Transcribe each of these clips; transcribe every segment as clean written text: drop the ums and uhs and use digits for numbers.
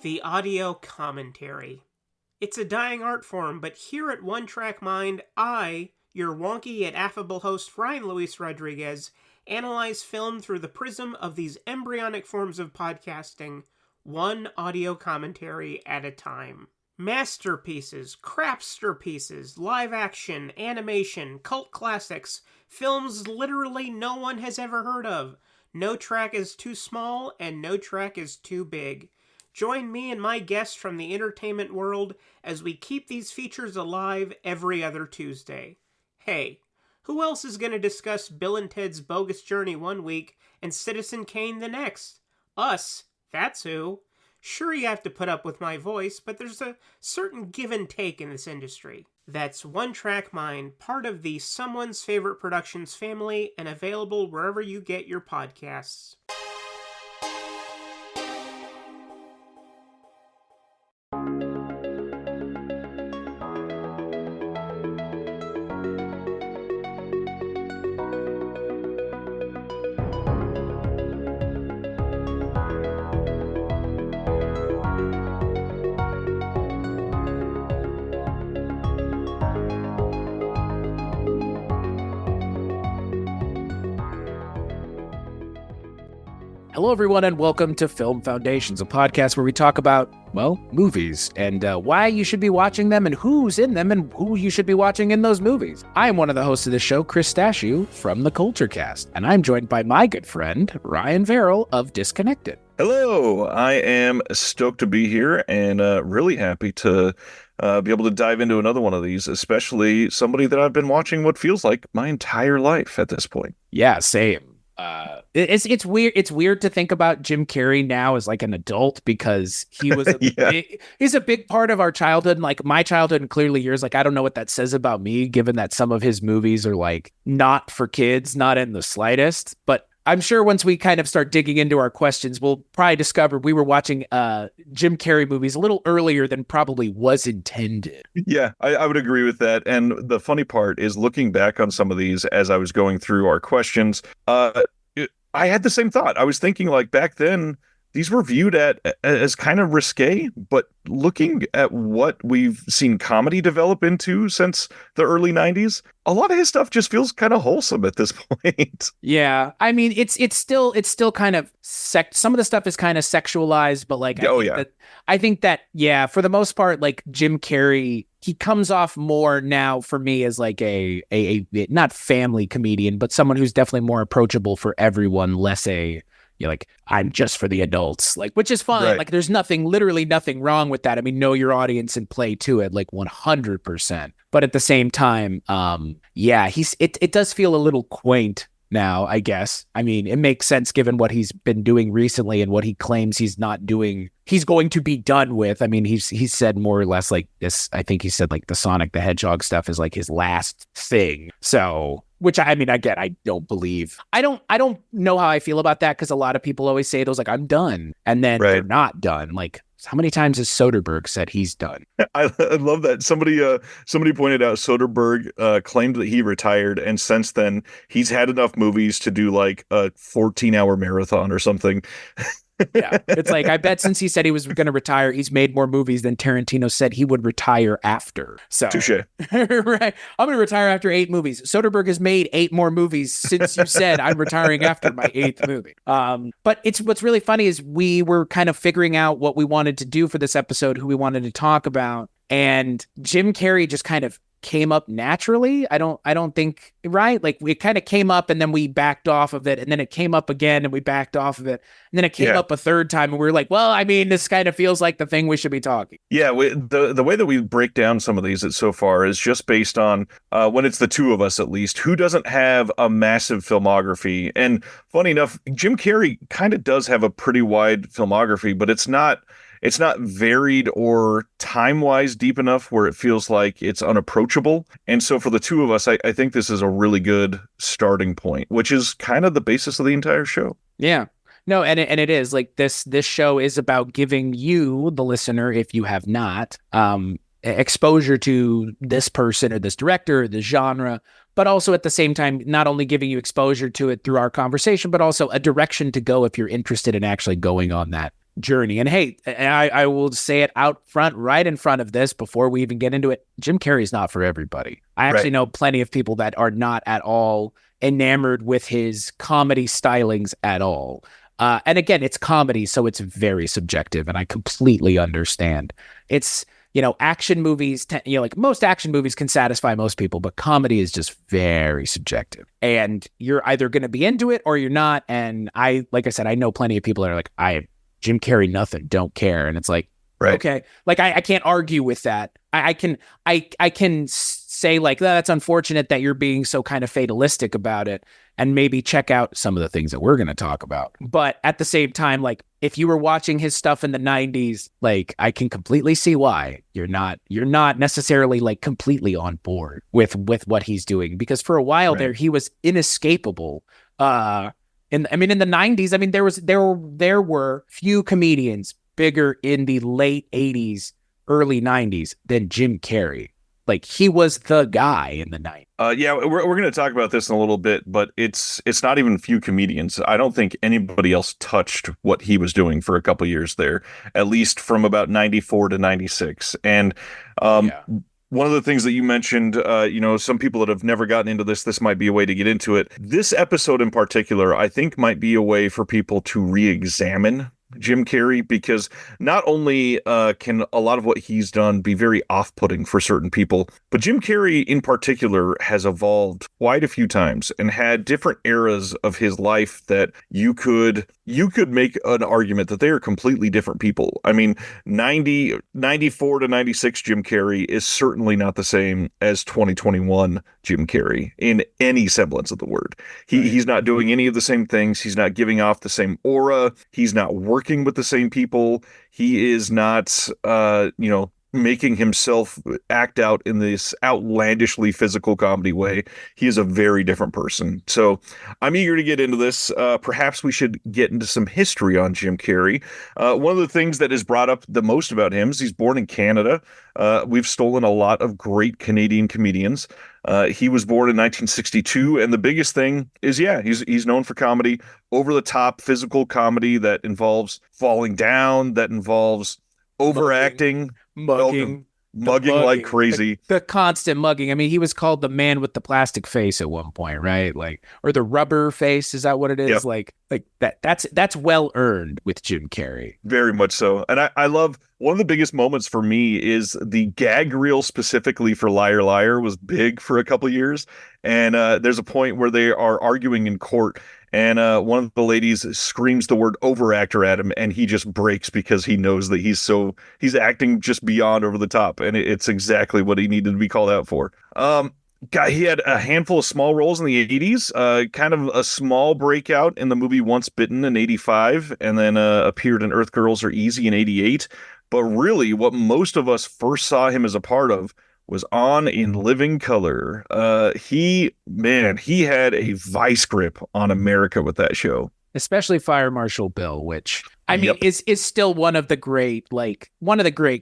The audio commentary. It's a dying art form, but here at One Track Mind, I, your wonky yet affable host Ryan Luis Rodriguez, analyze film through the prism of these embryonic forms of podcasting, one audio commentary at a time. Masterpieces, crapster pieces, live action, animation, cult classics, films literally no one has ever heard of. No track is too small, and no track is too big. Join me and my guests from the entertainment world as we keep these features alive every other Tuesday. Hey, who else is going to discuss Bill and Ted's Bogus Journey one week and Citizen Kane the next? Us, that's who. Sure, you have to put up with my voice, but there's a certain give and take in this industry. That's One Track Mind, part of the Someone's Favorite Productions family and available wherever you get your podcasts. Hello, everyone, and welcome to Film Foundations, a podcast where we talk about, well, movies and why you should be watching them and who's in them and who you should be watching in those movies. I am one of the hosts of the show, Chris Stashew from the Culture Cast, and I'm joined by my good friend, Ryan Verrill of Disconnected. Hello, I am stoked to be here and really happy to be able to dive into another one of these, especially somebody that I've been watching what feels like my entire life at this point. Yeah, same. It's weird. It's weird to think about Jim Carrey now as like an adult because he was he's a big part of our childhood. Like my childhood and clearly yours. Like I don't know what that says about me, given that some of his movies are like not for kids, not in the slightest. But I'm sure once we kind of start digging into our questions, we'll probably discover we were watching Jim Carrey movies a little earlier than probably was intended. Yeah, I would agree with that. And the funny part is looking back on some of these as I was going through our questions, I had the same thought. I was thinking like back then, these were viewed as kind of risque, but looking at what we've seen comedy develop into since the early 90s, a lot of his stuff just feels kind of wholesome at this point. Yeah. I mean, it's still kind of some of the stuff is kind of sexualized, but like, I think that, for the most part, like Jim Carrey, he comes off more now for me as like a not family comedian, but someone who's definitely more approachable for everyone, less like, I'm just for the adults, like, which is fine. Right. Like, there's literally nothing wrong with that. I mean, know your audience and play to it, like 100%. But at the same time, it does feel a little quaint now, I guess. I mean, it makes sense given what he's been doing recently and what he claims he's not doing. He's going to be done with. I mean, he's said more or less like this. I think he said like the Sonic the Hedgehog stuff is like his last thing. So, which I mean, I don't believe. I don't know how I feel about that because a lot of people always say those like I'm done, and then they're not done. Like how many times has Soderbergh said he's done? I love that. Somebody pointed out Soderbergh claimed that he retired, and since then he's had enough movies to do like a 14-hour marathon or something. Yeah, it's like I bet since he said he was going to retire, he's made more movies than Tarantino said he would retire after. So, touche. Right, I'm going to retire after 8 movies. Soderbergh has made 8 more movies since you said I'm retiring after my 8th movie. But what's really funny is we were kind of figuring out what we wanted to do for this episode, who we wanted to talk about, and Jim Carrey just kind of came up naturally. I don't think, right? Like it kind of came up and then we backed off of it, and then it came up again and we backed off of it, and then it came up a third time and we were like, well, I mean, this kind of feels like the thing we should be talking. Yeah, the way that we break down some of these so far is just based on when it's the two of us, at least, who doesn't have a massive filmography. And funny enough, Jim Carrey kind of does have a pretty wide filmography, but it's not varied or time-wise deep enough where it feels like it's unapproachable. And so for the two of us, I think this is a really good starting point, which is kind of the basis of the entire show. Yeah. No, and it is like this show is about giving you, the listener, if you have not, exposure to this person or this director or this genre, but also at the same time, not only giving you exposure to it through our conversation, but also a direction to go if you're interested in actually going on that journey. And hey, I will say it out front, right in front of this, before we even get into it, Jim Carrey is not for everybody. I actually know plenty of people that are not at all enamored with his comedy stylings at all. And again, it's comedy, so it's very subjective, and I completely understand. It's, action movies, like most action movies can satisfy most people, but comedy is just very subjective. And you're either going to be into it or you're not. And like I said, I know plenty of people that are like, Jim Carrey, nothing, don't care. And it's like, okay, like I can't argue with that. I can say like, that's unfortunate that you're being so kind of fatalistic about it, and maybe check out some of the things that we're going to talk about. But at the same time, like if you were watching his stuff in the 90s, like I can completely see why you're not necessarily like completely on board with what he's doing, because for a while there, he was inescapable. In the 90s, there were few comedians bigger in the late 80s, early 90s than Jim Carrey. Like he was the guy in the 90s. We're going to talk about this in a little bit, but it's not even few comedians. I don't think anybody else touched what he was doing for a couple years there, at least from about 94 to 96. And one of the things that you mentioned, some people that have never gotten into this might be a way to get into it. This episode in particular, I think might be a way for people to re-examine Jim Carrey, because not only can a lot of what he's done be very off-putting for certain people, but Jim Carrey in particular has evolved quite a few times and had different eras of his life that you could make an argument that they are completely different people. I mean, 94 to 96 Jim Carrey is certainly not the same as 2021 Jim Carrey in any semblance of the word. He's not doing any of the same things. He's not giving off the same aura. He's not working with the same people. He is not, making himself act out in this outlandishly physical comedy way. He is a very different person. So I'm eager to get into this. Perhaps we should get into some history on Jim Carrey. One of the things that is brought up the most about him is he's born in Canada. We've stolen a lot of great Canadian comedians. He was born in 1962, and the biggest thing is, he's known for comedy, over-the-top physical comedy that involves falling down, that involves overacting, mugging like crazy. The constant mugging. I mean, he was called the man with the plastic face at one point, right? Like, or the rubber face. Is that what it is? Yep. Like that's well earned with Jim Carrey. Very much so. And I love, one of the biggest moments for me is the gag reel specifically for Liar Liar was big for a couple of years. And there's a point where they are arguing in court, and one of the ladies screams the word overactor at him, and he just breaks because he knows that he's acting just beyond over the top, and it's exactly what he needed to be called out for. He had a handful of small roles in the 80s, kind of a small breakout in the movie Once Bitten in 85, and then appeared in Earth Girls Are Easy in 88. But really, what most of us first saw him as a part of was On in Living Color. He had a vice grip on America with that show. Especially Fire Marshal Bill, which I mean is still one of the great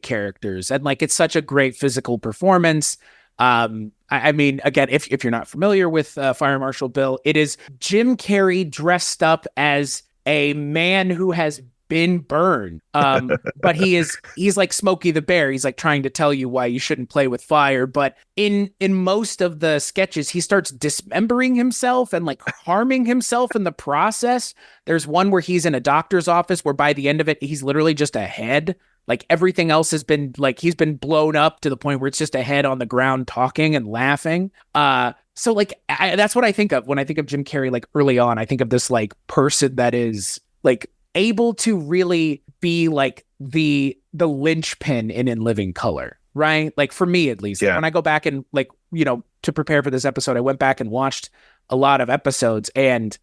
characters, and like it's such a great physical performance. I mean, again, if you're not familiar with Fire Marshal Bill, it is Jim Carrey dressed up as a man who has been burned. But he's like Smokey the Bear. He's like trying to tell you why you shouldn't play with fire. But in most of the sketches, he starts dismembering himself and like harming himself in the process. There's one where he's in a doctor's office where by the end of it, he's literally just a head. Like everything else has been like, he's been blown up to the point where it's just a head on the ground talking and laughing. So like, that's what I think of when I think of Jim Carrey, like early on. I think of this like person that is like able to really be like the linchpin in Living Color, right? Like for me, at least, when I go back and like, to prepare for this episode, I went back and watched a lot of episodes, and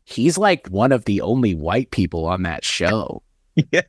he's like one of the only white people on that show. Yes.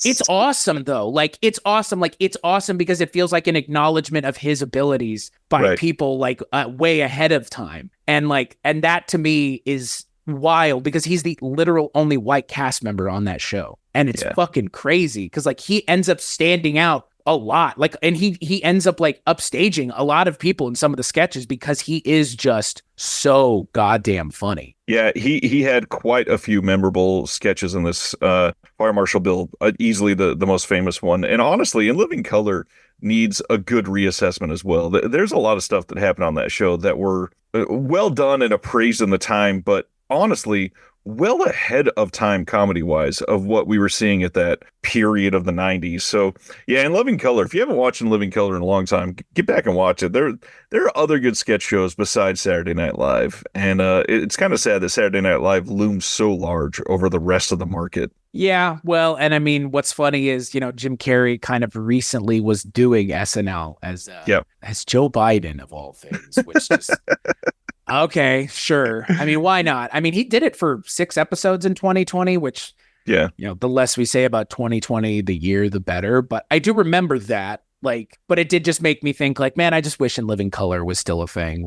It's awesome though. Like it's awesome. Like it's awesome because it feels like an acknowledgement of his abilities by people like way ahead of time. And that to me is wild because he's the literal only white cast member on that show. And it's fucking crazy because like he ends up standing out a lot. Like, and he ends up like upstaging a lot of people in some of the sketches because he is just so goddamn funny. Yeah, he had quite a few memorable sketches in this Fire Marshal Bill, easily the most famous one. And honestly, In Living Color needs a good reassessment as well. There's a lot of stuff that happened on that show that were well done and appraised in the time, but honestly, well ahead of time comedy wise of what we were seeing at that period of the 90s. So yeah, In Living Color, if you haven't watched In Living Color in a long time, get back and watch it. There are other good sketch shows besides Saturday Night Live, and it's kind of sad that Saturday Night Live looms so large over the rest of the market. Yeah, well, and I mean, what's funny is, Jim Carrey kind of recently was doing SNL as Joe Biden of all things, which just okay, sure. I mean, why not? I mean, he did it for 6 episodes in 2020, which, the less we say about 2020, the year, the better. But I do remember that, but it did just make me think, man, I just wish In Living Color was still a thing.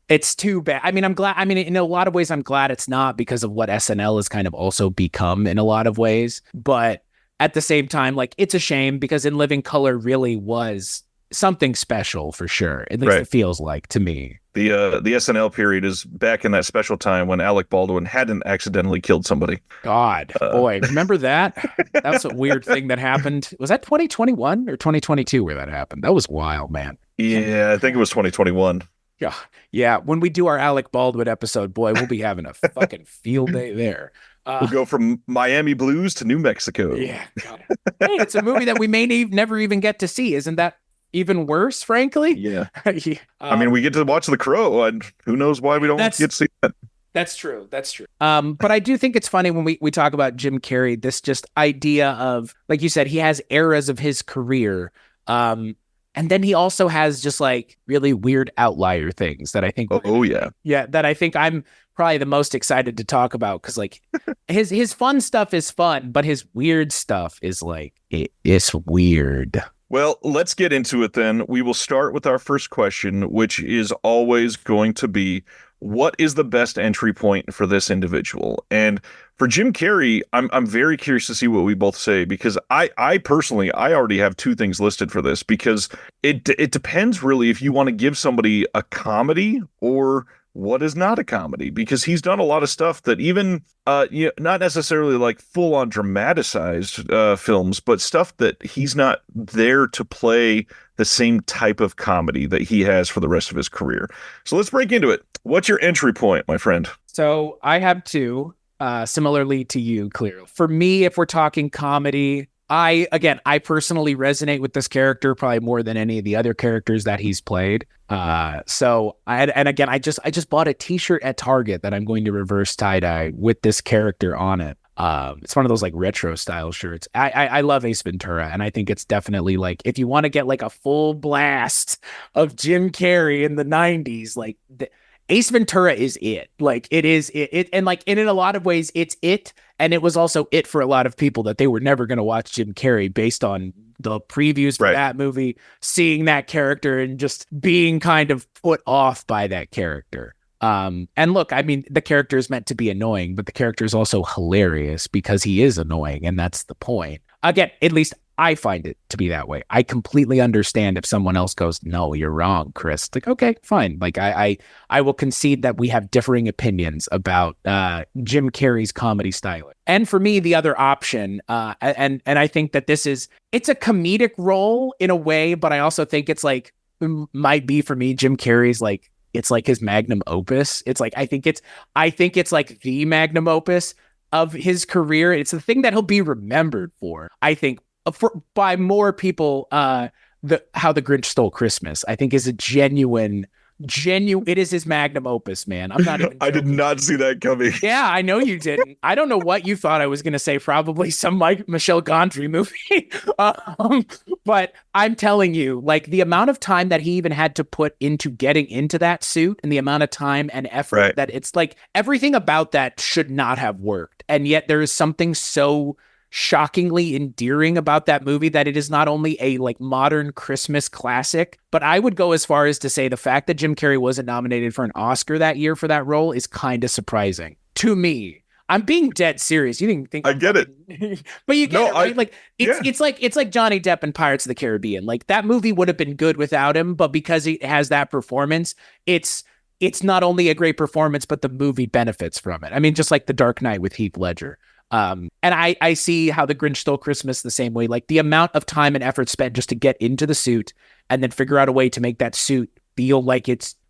It's too bad. I mean, I'm glad. I mean, in a lot of ways, I'm glad it's not because of what SNL has kind of also become in a lot of ways. But at the same time, it's a shame because In Living Color really was something special for sure. At least it feels like to me. The SNL period is back in that special time when Alec Baldwin hadn't accidentally killed somebody. God, boy, remember that? That's a weird thing that happened. Was that 2021 or 2022 where that happened? That was wild, man. Yeah, I think it was 2021. Yeah. When we do our Alec Baldwin episode, boy, we'll be having a fucking field day there. We'll go from Miami Blues to New Mexico. Yeah. God. Hey, it's a movie that we may never even get to see. Isn't that even worse, frankly? Yeah. I mean, we get to watch The Crow, and who knows why we don't get to see that. That's true. But I do think it's funny when we talk about Jim Carrey, this just idea of, like you said, he has eras of his career. And then he also has just really weird outlier things that I think. Yeah. That I think I'm probably the most excited to talk about because his fun stuff is fun, but his weird stuff is it's weird. Well, let's get into it then. We will start with our first question, which is always going to be, what is the best entry point for this individual? And for Jim Carrey, I'm very curious to see what we both say, because I personally already have 2 things listed for this, because it depends really if you want to give somebody a comedy or what is not a comedy, because he's done a lot of stuff that even not necessarily full on dramatized films, but stuff that he's not there to play the same type of comedy that he has for the rest of his career. So let's break into it. What's your entry point, my friend? So I have 2, similarly to you, clearly. For me, if we're talking comedy, I personally resonate with this character probably more than any of the other characters that he's played. I just bought a t-shirt at Target that I'm going to reverse tie-dye with this character on it. It's one of those retro style shirts. I love Ace Ventura, and I think it's definitely if you want to get a full blast of Jim Carrey in the 90s, Ace Ventura is it. It is it, and in a lot of ways it's it, and it was also it for a lot of people that they were never going to watch Jim Carrey based on the previews for that movie, seeing that character and just being kind of put off by that character. And look, I mean, the character is meant to be annoying, but the character is also hilarious because he is annoying, and that's the point. Again, at least I find it to be that way. I completely understand if someone else goes, no, you're wrong, Chris. Okay, fine. I will concede that we have differing opinions about Jim Carrey's comedy style. And for me, the other option, and I think that it's a comedic role in a way, but I also think it's might be for me, Jim Carrey's it's his magnum opus. It's I think it's the magnum opus of his career. It's the thing that he'll be remembered for, I think, by more people. How the Grinch Stole Christmas, I think, is a genuine, it is his magnum opus, man. I'm not even I did not see that coming. Yeah, I know you didn't. I don't know what you thought I was going to say. Probably some Michel Gondry movie. But I'm telling you, the amount of time that he even had to put into getting into that suit, and the amount of time and effort that it's everything about that should not have worked. And yet there is something so shockingly endearing about that movie that it is not only a modern Christmas classic, but I would go as far as to say the fact that Jim Carrey wasn't nominated for an Oscar that year for that role is kind of surprising to me. I'm being dead serious. You didn't think I get it, but you get it, right? Like it's like Johnny Depp in Pirates of the Caribbean. Like that movie would have been good without him, but because he has that performance, it's not only a great performance, but the movie benefits from it. I mean, just like The Dark Knight with Heath Ledger. And I see how The Grinch Stole Christmas the same way. Like the amount of time and effort spent just to get into the suit and then figure out a way to make that suit feel like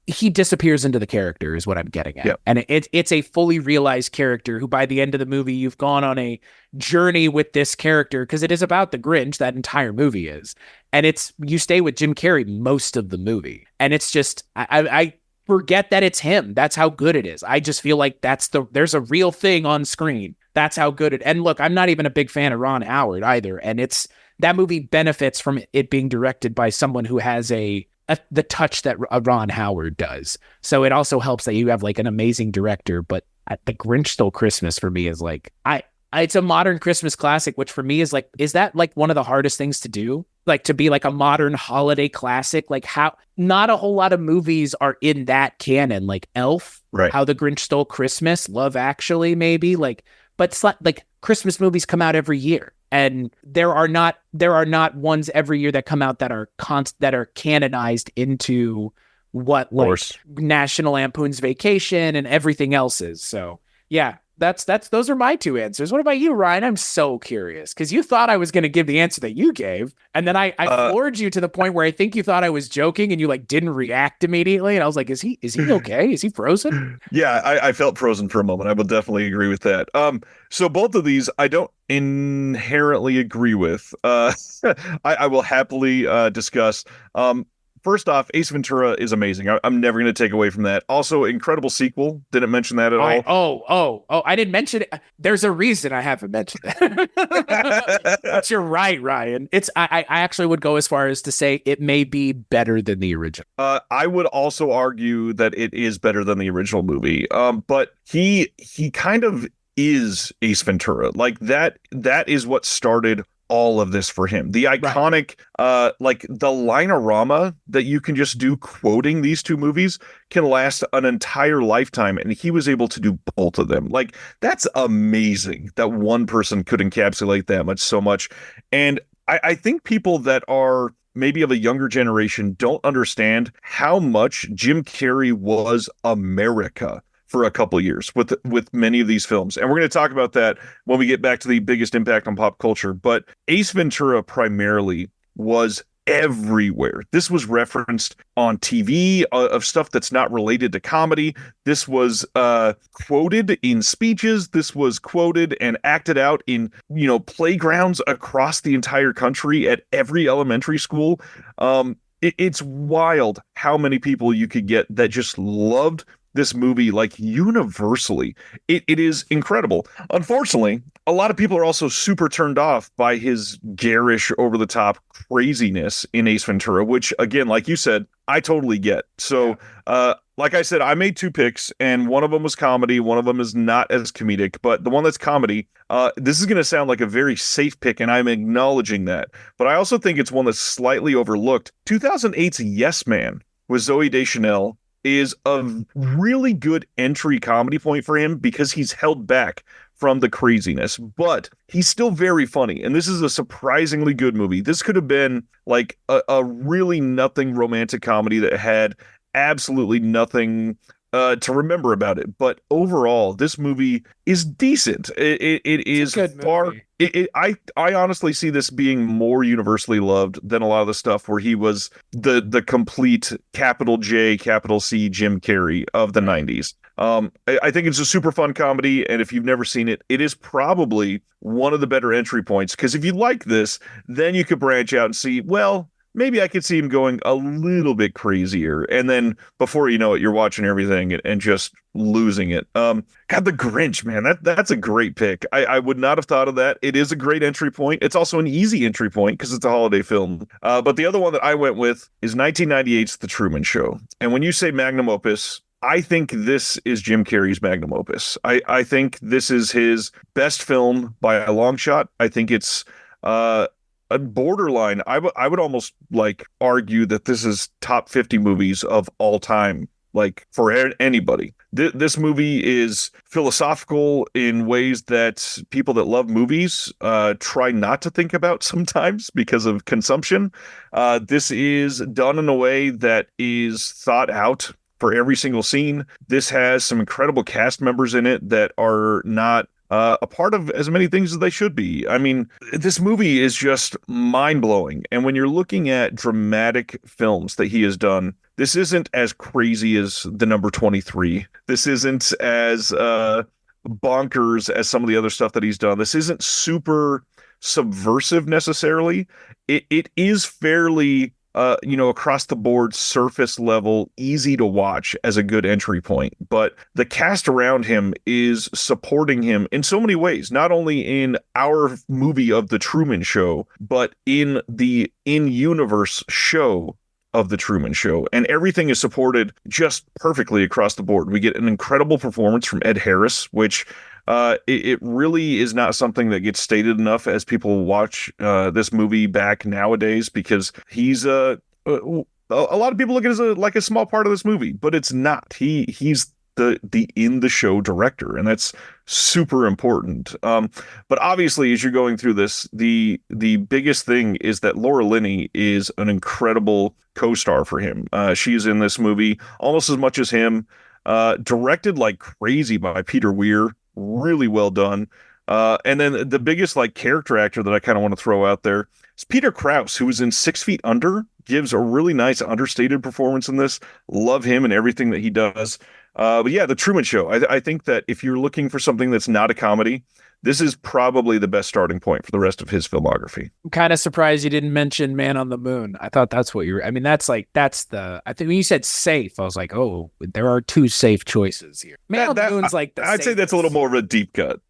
he disappears into the character is what I'm getting at. Yep. And it's a fully realized character who by the end of the movie, you've gone on a journey with this character because it is about the Grinch, that entire movie is. And you stay with Jim Carrey most of the movie. And it's just, I forget that it's him. That's how good it is. I just feel like there's a real thing on screen. That's how good it. And look, I'm not even a big fan of Ron Howard either. And that movie benefits from it being directed by someone who has the touch that Ron Howard does. So it also helps that you have like an amazing director. But The Grinch Stole Christmas for me is like, it's a modern Christmas classic, which for me is that like one of the hardest things to do? Like to be like a modern holiday classic, like how not a whole lot of movies are in that canon, like Elf, right? How the Grinch Stole Christmas, Love Actually, maybe but it's like Christmas movies come out every year. And there are not ones every year that come out that are canonized into what like National Lampoon's Vacation and everything else is. So yeah, those are my two answers. What about you, Ryan? I'm so curious because you thought I was going to give the answer that you gave, and then I floored you to the point where I think you thought I was joking, and you like didn't react immediately, and I was like, is he okay? Is he frozen? Yeah, I felt frozen for a moment. I will definitely agree with that. So both of these I don't inherently agree with. I will happily discuss. First off, Ace Ventura is amazing. I'm never going to take away from that. Also, incredible sequel. Didn't mention that at all. Oh, I didn't mention it. There's a reason I haven't mentioned it. But you're right, Ryan. I actually would go as far as to say it may be better than the original. I would also argue that it is better than the original movie. But he kind of is Ace Ventura. Like that is what started all of this for him. The iconic, like the line-orama that you can just do quoting these two movies can last an entire lifetime. And he was able to do both of them. Like that's amazing that one person could encapsulate that much so much. And I think people that are maybe of a younger generation don't understand how much Jim Carrey was America for a couple years with many of these films. And we're going to talk about that when we get back to the biggest impact on pop culture. But Ace Ventura primarily was everywhere. This was referenced on TV of stuff that's not related to comedy. This was quoted in speeches. This was quoted and acted out in, playgrounds across the entire country at every elementary school. It's wild how many people you could get that just loved this movie like universally. It is incredible. Unfortunately, a lot of people are also super turned off by his garish, over-the-top craziness in Ace Ventura, which, again, like you said, I totally get. So, like I said, I made two picks, and one of them was comedy, one of them is not as comedic, but the one that's comedy, this is going to sound like a very safe pick, and I'm acknowledging that. But I also think it's one that's slightly overlooked. 2008's Yes Man with Zooey Deschanel is a really good entry comedy point for him because he's held back from the craziness, but he's still very funny. And this is a surprisingly good movie. This could have been like a really nothing romantic comedy that had absolutely nothing to remember about it. But overall, this movie is decent. It is far. I honestly see this being more universally loved than a lot of the stuff where he was the complete capital J, capital C Jim Carrey of the 90s. I think it's a super fun comedy, and if you've never seen it, it is probably one of the better entry points, because if you like this, then you could branch out and see, well, maybe I could see him going a little bit crazier. And then before you know it, you're watching everything and just losing it. God, The Grinch, man, that's a great pick. I would not have thought of that. It is a great entry point. It's also an easy entry point because it's a holiday film. But the other one that I went with is 1998's The Truman Show. And when you say magnum opus, I think this is Jim Carrey's magnum opus. I think this is his best film by a long shot. I think it's a borderline. I would almost like argue that this is top 50 movies of all time, like for anybody. This movie is philosophical in ways that people that love movies try not to think about sometimes because of consumption. This is done in a way that is thought out for every single scene. This has some incredible cast members in it that are not a part of as many things as they should be. I mean, this movie is just mind-blowing. And when you're looking at dramatic films that he has done, this isn't as crazy as The Number 23. This isn't as bonkers as some of the other stuff that he's done. This isn't super subversive necessarily. It is fairly across the board, surface level, easy to watch as a good entry point. But the cast around him is supporting him in so many ways, not only in our movie of The Truman Show, but in the in-universe show of The Truman Show. And everything is supported just perfectly across the board. We get an incredible performance from Ed Harris, which it really is not something that gets stated enough as people watch this movie back nowadays, because he's a lot of people look at it as like a small part of this movie, but it's not. He's the in the show director, and that's super important. But obviously, as you're going through this, the biggest thing is that Laura Linney is an incredible co-star for him. She's in this movie almost as much as him. Directed like crazy by Peter Weir. Really well done. And then the biggest like character actor that I kind of want to throw out there is Peter Krause, who was in 6 Feet Under, gives a really nice understated performance in this. Love him and everything that he does. But yeah, The Truman Show. I think that if you're looking for something that's not a comedy, this is probably the best starting point for the rest of his filmography. I'm kind of surprised you didn't mention Man on the Moon. I thought that's what you were. I mean, I think when you said safe, I was like, oh, there are two safe choices here. Man on the Moon's like I'd say that's a little more of a deep cut.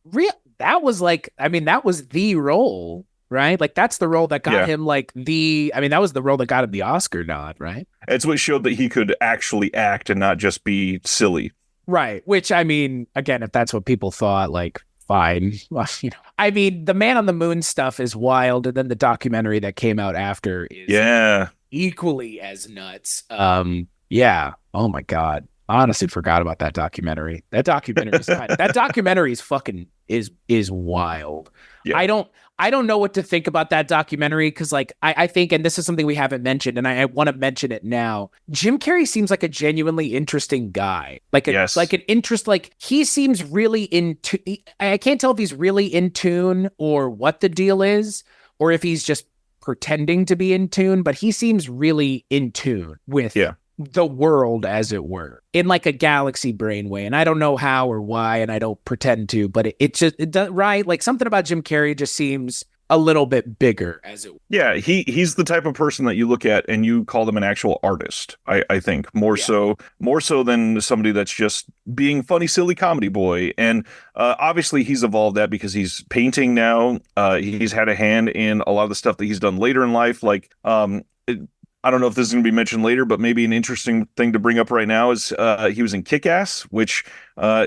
That was the role, right? Like that's the role that got him that was the role that got him the Oscar nod, right? It's what showed that he could actually act and not just be silly. Right. Which, I mean, again, if that's what people thought, like, fine. Well, I mean, the Man on the Moon stuff is wild, and then the documentary that came out after is equally as nuts. Yeah. Oh my God. I honestly forgot about that documentary. That documentary is fucking is wild. Yeah. I don't know what to think about that documentary because, like, I think, and this is something we haven't mentioned, and I want to mention it now. Jim Carrey seems like a genuinely interesting guy. He seems really I can't tell if he's really in tune or what the deal is, or if he's just pretending to be in tune, but he seems really in tune with the world, as it were, in like a galaxy brain way. And I don't know how or why, and I don't pretend to, but it does, right? Like something about Jim Carrey just seems a little bit bigger, as it were. Yeah, he's the type of person that you look at and you call them an actual artist. I think more so than somebody that's just being funny, silly comedy boy. And obviously he's evolved that because he's painting now. He's had a hand in a lot of the stuff that he's done later in life, like I don't know if this is going to be mentioned later, but maybe an interesting thing to bring up right now is he was in Kick-Ass, which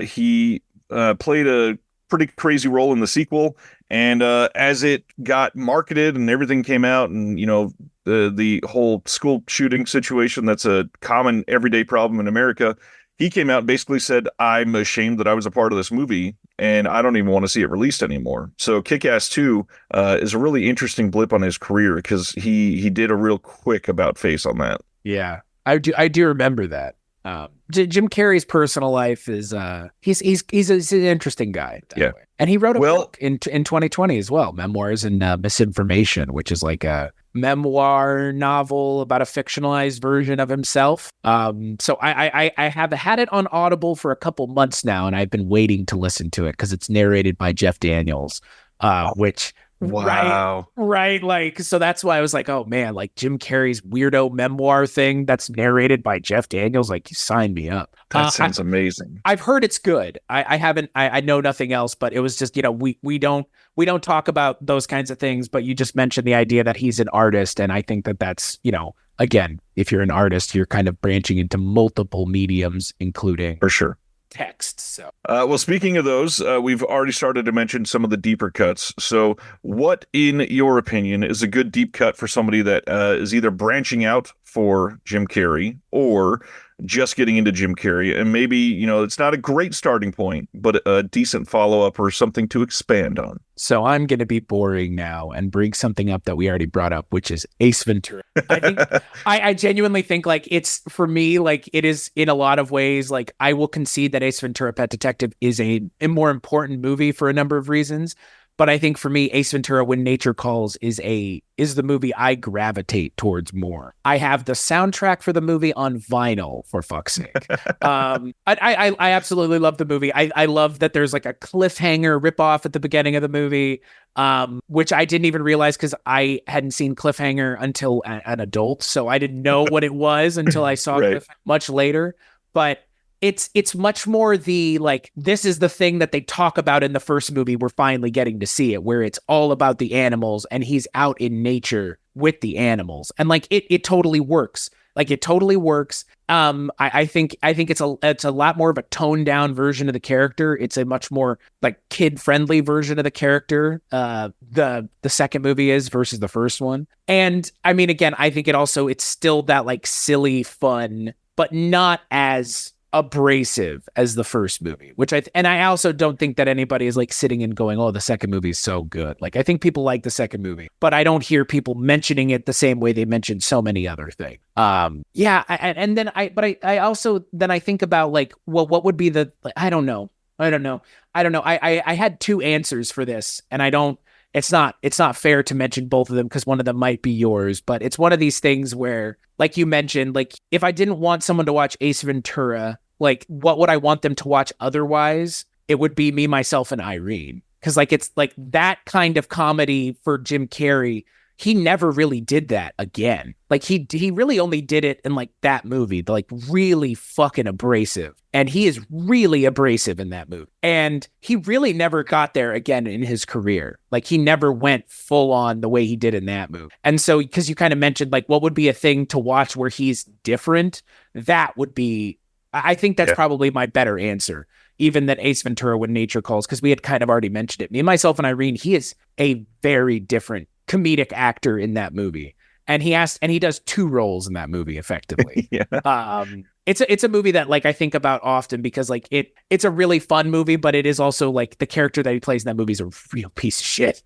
he played a pretty crazy role in the sequel. And as it got marketed and everything came out, and the whole school shooting situation that's a common everyday problem in America, he came out and basically said, I'm ashamed that I was a part of this movie, and I don't even want to see it released anymore. So Kick-Ass 2 is a really interesting blip on his career because he did a real quick about face on that. Yeah, I do remember that. Jim Carrey's personal life is he's an interesting guy. Yeah. Way. And he wrote a book in 2020 as well, Memoirs and Misinformation, which is like a memoir novel about a fictionalized version of himself. So I have had it on Audible for a couple months now, and I've been waiting to listen to it because it's narrated by Jeff Daniels, which wow. Right. Like, so that's why I was like, oh man, like Jim Carrey's weirdo memoir thing that's narrated by Jeff Daniels, like, you signed me up. That sounds amazing. I've heard it's good. I know nothing else, but it was just, we don't talk about those kinds of things, but you just mentioned the idea that he's an artist. And I think that's, again, if you're an artist, you're kind of branching into multiple mediums, including for sure text. So well, speaking of those, we've already started to mention some of the deeper cuts. So what, in your opinion, is a good deep cut for somebody that is either branching out for Jim Carrey or just getting into Jim Carrey, and maybe, you know, it's not a great starting point, but a decent follow-up or something to expand on. So I'm going to be boring now and bring something up that we already brought up, which is Ace Ventura. I think I genuinely think like it's, for me, like it is in a lot of ways, like I will concede that Ace Ventura: Pet Detective is a more important movie for a number of reasons. But I think for me, Ace Ventura: When Nature Calls is the movie I gravitate towards more. I have the soundtrack for the movie on vinyl, for fuck's sake. I absolutely love the movie. I love that there's like a cliffhanger ripoff at the beginning of the movie, which I didn't even realize because I hadn't seen Cliffhanger until an adult, so I didn't know what it was until I saw Right. Cliffhanger much later. But it's much more the like, this is the thing that they talk about in the first movie. We're finally getting to see it, where it's all about the animals and he's out in nature with the animals, and like it totally works. Like it totally works. I think it's a lot more of a toned down version of the character. It's a much more like kid friendly version of the character. The second movie is versus the first one. And I mean, again, I think it's still that like silly fun, but not as abrasive as the first movie, which I also don't think that anybody is like sitting and going, oh, the second movie is so good. Like I think people like the second movie, but I don't hear people mentioning it the same way they mention so many other things. I also think about like, well, what would be the, like, I don't know. I had two answers for this, and it's not fair to mention both of them because one of them might be yours, but it's one of these things where, like you mentioned, like if I didn't want someone to watch Ace Ventura, like what would I want them to watch otherwise? It would be Me, Myself, and Irene. Because like it's like that kind of comedy for Jim Carrey. He never really did that again. Like he really only did it in like that movie, the like really fucking abrasive. And he is really abrasive in that movie. And he really never got there again in his career. Like he never went full on the way he did in that movie. And so, because you kind of mentioned like what would be a thing to watch where he's different, that would be, I think that's probably my better answer. Even that Ace Ventura: When Nature Calls, because we had kind of already mentioned it. Me, Myself, and Irene, he is a very different comedic actor in that movie. And he does two roles in that movie effectively. It's a movie that like I think about often because like it's a really fun movie, but it is also like the character that he plays in that movie is a real piece of shit.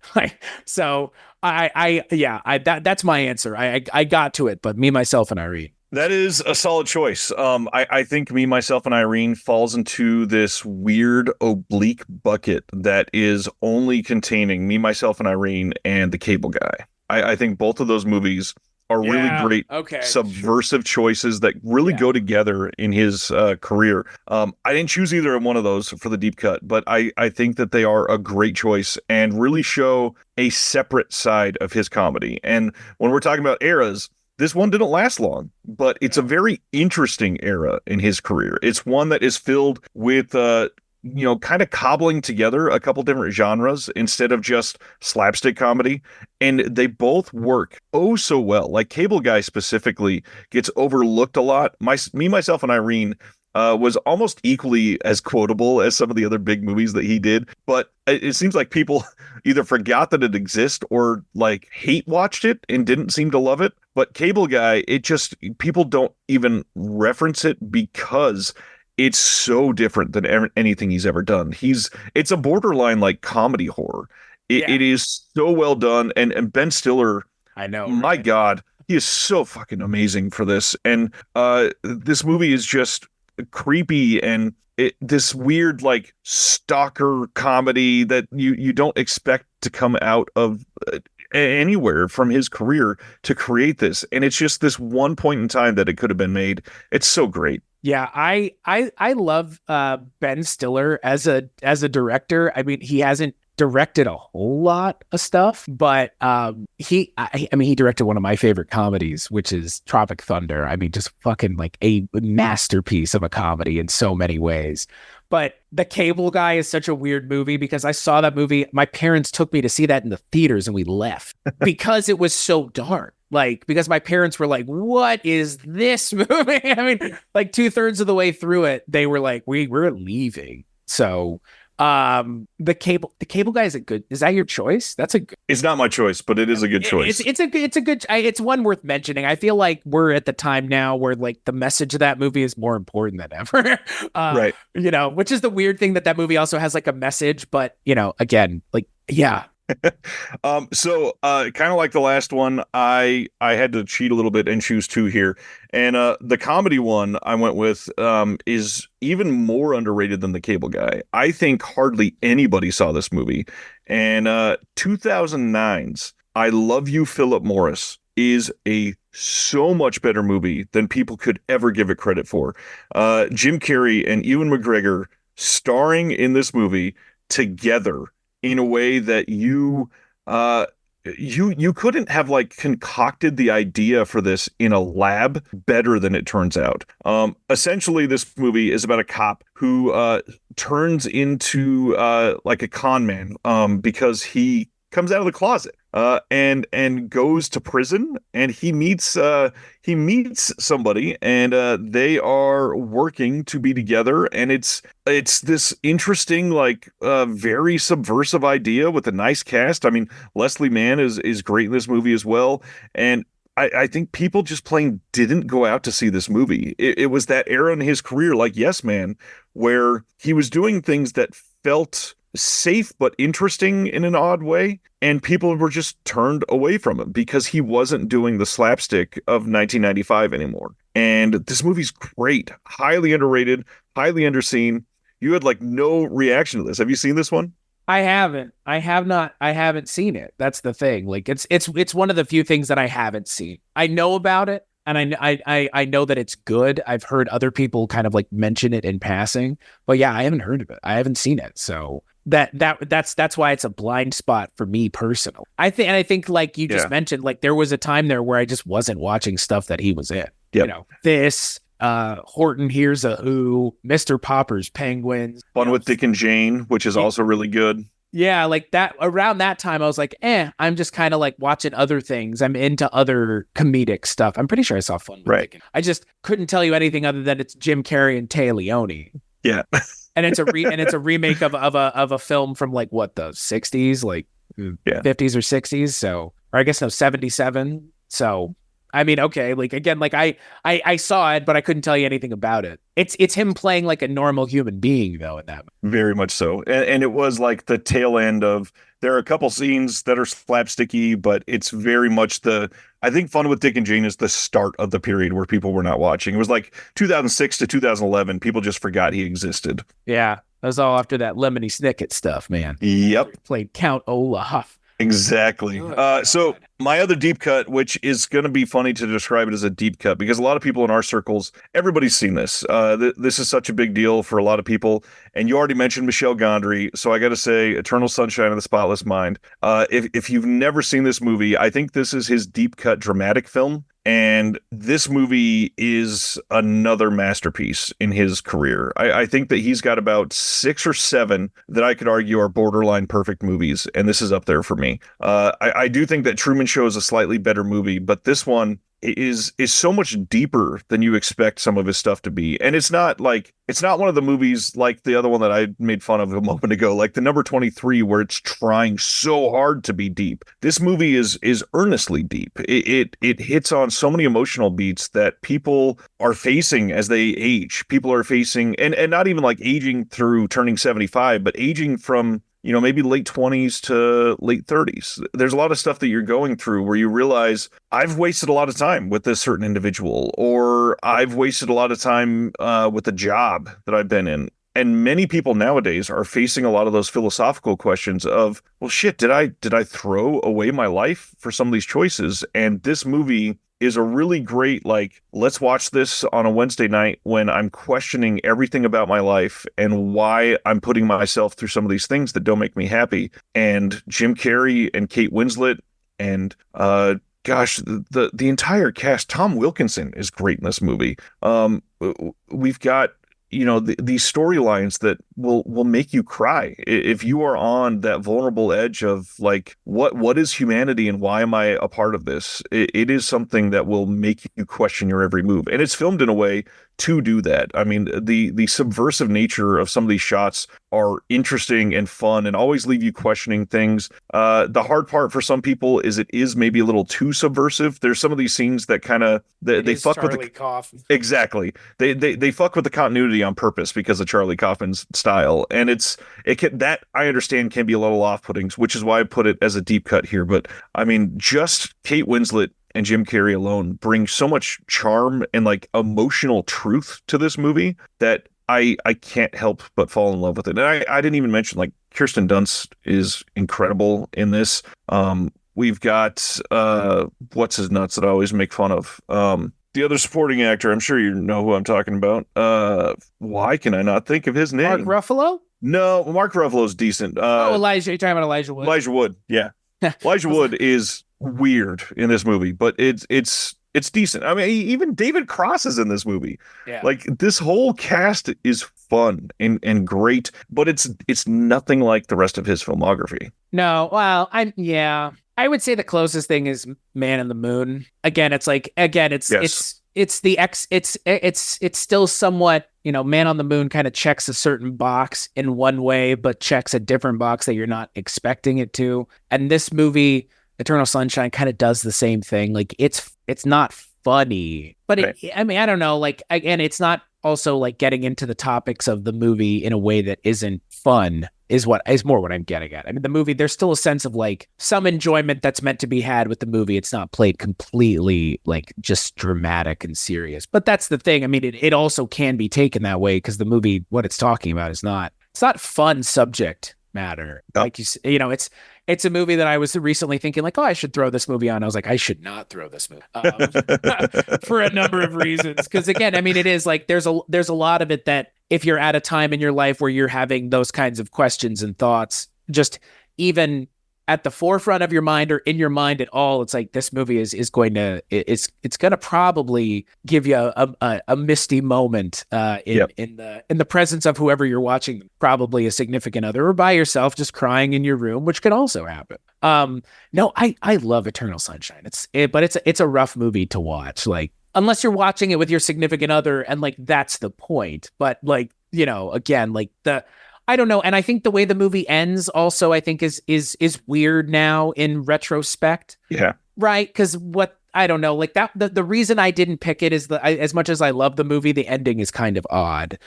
So that's my answer. I got to it, but Me, Myself, and Irene. That is a solid choice. I think Me, Myself, and Irene falls into this weird oblique bucket that is only containing Me, Myself, and Irene and The Cable Guy. I think both of those movies are really great, subversive choices that really go together in his career. I didn't choose either one of those for the deep cut, but I think that they are a great choice and really show a separate side of his comedy. And when we're talking about eras, this one didn't last long, but it's a very interesting era in his career. It's one that is filled with, kind of cobbling together a couple different genres instead of just slapstick comedy. And they both work oh so well. Like Cable Guy specifically gets overlooked a lot. Me, Myself, and Irene was almost equally as quotable as some of the other big movies that he did. But it seems like people either forgot that it exists or like hate watched it and didn't seem to love it. But Cable Guy, people don't even reference it because it's so different than anything he's ever done. It's a borderline like comedy horror. It is so well done. And Ben Stiller, I know, my God, he is so fucking amazing for this. And this movie is just creepy and this weird like stalker comedy that you don't expect to come out of anywhere from his career to create this. And it's just this one point in time that it could have been made. It's so great. Yeah, I love Ben Stiller as a director. I mean, he hasn't directed a whole lot of stuff, but he directed one of my favorite comedies, which is Tropic Thunder. I mean, just fucking like a masterpiece of a comedy in so many ways. But The Cable Guy is such a weird movie because I saw that movie. My parents took me to see that in the theaters and we left because it was so dark. Like, because my parents were like, what is this movie? I mean, like 2/3 of the way through it, they were like, we're leaving. So The cable guy is a good. Is that your choice? That's a good. It's not my choice, but it is a good choice. It's a good. It's one worth mentioning. I feel like we're at the time now where like the message of that movie is more important than ever. Right. You know, which is the weird thing that movie also has like a message, but you know, again, like yeah. So kind of like the last one, I had to cheat a little bit and choose two here. And the comedy one I went with is even more underrated than The Cable Guy. I think hardly anybody saw this movie. And 2009's I Love You, Philip Morris is a so much better movie than people could ever give it credit for. Jim Carrey and Ewan McGregor starring in this movie together in a way that you couldn't have like concocted the idea for this in a lab better than it turns out. Essentially, this movie is about a cop who turns into like a con man because he comes out of the closet and goes to prison, and he meets somebody, and they are working to be together, and it's this interesting, like very subversive idea with a nice cast. I mean, Leslie Mann is great in this movie as well, and I think people just plain didn't go out to see this movie. It was that era in his career, like Yes Man, where he was doing things that felt safe but interesting in an odd way, and people were just turned away from him because he wasn't doing the slapstick of 1995 anymore. And this movie's great, highly underrated, highly underseen. You had like no reaction to this. Have you seen this one? I haven't. I have not. I haven't seen it. That's the thing. Like it's one of the few things that I haven't seen. I know about it, and I know that it's good. I've heard other people kind of like mention it in passing, but yeah, I haven't heard of it. I haven't seen it. So that's why it's a blind spot for me personally. I think like you just mentioned, like there was a time there where I just wasn't watching stuff that he was in. Yep. You know, this Horton Hears a Who, Mr. Popper's Penguins, Fun with Dick and Jane, which is also really good. Yeah, like that around that time I was like, I'm just kind of like watching other things. I'm into other comedic stuff. I'm pretty sure I saw Fun with Dick. I just couldn't tell you anything other than it's Jim Carrey and Téa Leoni. Yeah. And it's a remake of a film from like what, the 60s, like 50s or 60s. So, or I guess no, 77. So, I mean, okay, like again, like I saw it, but I couldn't tell you anything about it. It's him playing like a normal human being though in that. Very much so. And it was like the tail end of, there are a couple scenes that are slapsticky, but it's very much I think Fun with Dick and Jane is the start of the period where people were not watching. It was like 2006 to 2011. People just forgot he existed. Yeah. That was all after that Lemony Snicket stuff, man. Yep. He played Count Olaf. Exactly. So my other deep cut, which is going to be funny to describe it as a deep cut, because a lot of people in our circles, everybody's seen this. This is such a big deal for a lot of people. And you already mentioned Michel Gondry, so I got to say Eternal Sunshine of the Spotless Mind. If you've never seen this movie, I think this is his deep cut dramatic film. And this movie is another masterpiece in his career. I think that he's got about 6 or 7 that I could argue are borderline perfect movies, and this is up there for me. I do think that Truman Show is a slightly better movie, but this one is so much deeper than you expect some of his stuff to be. And it's not one of the movies like the other one that I made fun of a moment ago, like the number 23, where it's trying so hard to be deep. This movie is earnestly deep. It hits on so many emotional beats that people are facing as they age. People are facing, and not even like aging through turning 75, but aging from, you know, maybe late 20s to late 30s. There's a lot of stuff that you're going through where you realize I've wasted a lot of time with this certain individual, or I've wasted a lot of time with a job that I've been in. And many people nowadays are facing a lot of those philosophical questions of, well, shit, did I throw away my life for some of these choices? And this movie is a really great, like, let's watch this on a Wednesday night when I'm questioning everything about my life and why I'm putting myself through some of these things that don't make me happy. And Jim Carrey and Kate Winslet and gosh, the entire cast. Tom Wilkinson is great in this movie. We've got, you know, these storylines that will make you cry if you are on that vulnerable edge of like what is humanity and why am I a part of this. It is something that will make you question your every move, and it's filmed in a way to do that. I mean, the subversive nature of some of these shots are interesting and fun and always leave you questioning things. The hard part for some people is it is maybe a little too subversive. There's some of these scenes that kind of they fuck with the Kaufman. Exactly. They fuck with the continuity on purpose because of Charlie Kaufman's style, and that I understand can be a little off-putting, which is why I put it as a deep cut here. But I mean, just Kate Winslet and Jim Carrey alone bring so much charm and like emotional truth to this movie that I can't help but fall in love with it. And I didn't even mention like Kirsten Dunst is incredible in this. We've got what's his nuts that I always make fun of. The other supporting actor, I'm sure you know who I'm talking about. Why can I not think of his name? Mark Ruffalo? No, Mark Ruffalo's decent. Elijah. You're talking about Elijah Wood? Elijah Wood, yeah. Elijah Wood is weird in this movie, but it's decent. I mean, even David Cross is in this movie. Yeah. Like this whole cast is fun and great, but it's nothing like the rest of his filmography. No, well, I would say the closest thing is Man in the Moon. It's still somewhat, Man on the Moon kind of checks a certain box in one way, but checks a different box that you're not expecting it to. And this movie, Eternal Sunshine, kind of does the same thing. Like it's not funny, but right. I don't know. Like, again, it's not also like getting into the topics of the movie in a way that isn't fun is more what I'm getting at. I mean, the movie, there's still a sense of like some enjoyment that's meant to be had with the movie. It's not played completely like just dramatic and serious, but that's the thing. I mean, it also can be taken that way because the movie, what it's talking about it's not fun subject matter. Oh. Like it's a movie that I was recently thinking like, oh, I should throw this movie on. I was like, I should not throw this movie for a number of reasons. Because again, I mean, it is like there's a lot of it that if you're at a time in your life where you're having those kinds of questions and thoughts, just even at the forefront of your mind or in your mind at all, it's like this movie is going to probably give you a misty moment in the presence of whoever you're watching, probably a significant other or by yourself, just crying in your room, which can also happen. No, I love Eternal Sunshine. It's a rough movie to watch, like unless you're watching it with your significant other, and like that's the point. But like again, like I don't know. And I think the way the movie ends also, I think is weird now in retrospect. Yeah. Right. Because I don't know, like that, the reason I didn't pick it is as much as I love the movie, the ending is kind of odd.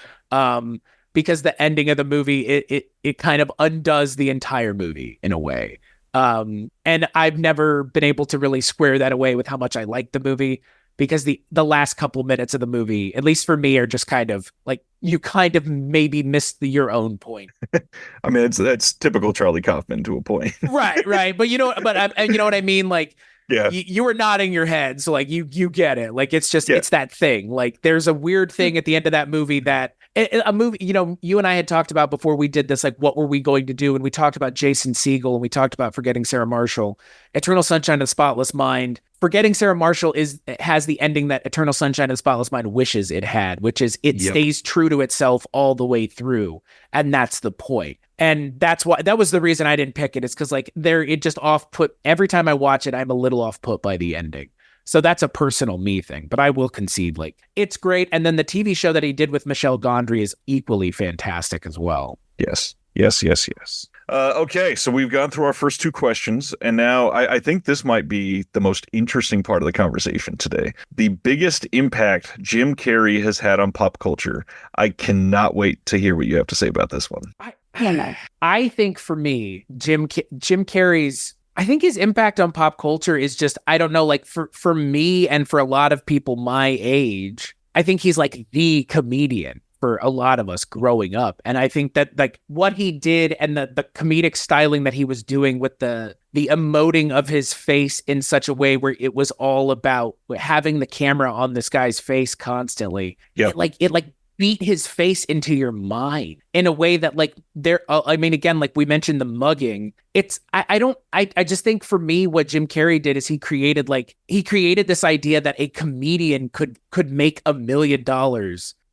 Because the ending of the movie, it kind of undoes the entire movie in a way. And I've never been able to really square that away with how much I like the movie. Because the last couple minutes of the movie, at least for me, are just kind of like you kind of maybe missed your own point. I mean, that's typical Charlie Kaufman to a point. right. But you know what I mean? Like, yeah, you were nodding your head, so like you get it. Like it's just it's that thing. Like there's a weird thing at the end of that movie that a movie. You and I had talked about before we did this. Like, what were we going to do? And we talked about Jason Segel, and we talked about Forgetting Sarah Marshall, Eternal Sunshine of the Spotless Mind. Forgetting Sarah Marshall has the ending that Eternal Sunshine of the Spotless Mind wishes it had, which is it stays true to itself all the way through. And that's the point. And that was the reason I didn't pick it. It's because like it just off-put. Every time I watch it, I'm a little off-put by the ending. So that's a personal me thing, but I will concede like it's great. And then the TV show that he did with Michelle Gondry is equally fantastic as well. Yes. Okay, so we've gone through our first two questions, and now I think this might be the most interesting part of the conversation today. The biggest impact Jim Carrey has had on pop culture. I cannot wait to hear what you have to say about this one. I think for me, Jim Carrey's, I think his impact on pop culture is just, I don't know, like for me and for a lot of people my age, I think he's like the comedian for a lot of us growing up. And I think that like what he did and the comedic styling that he was doing with the emoting of his face in such a way where it was all about having the camera on this guy's face constantly. Yeah. It beat his face into your mind in a way that like I mean, again, like we mentioned the mugging, I just think for me, what Jim Carrey did is he created this idea that a comedian could make $1 million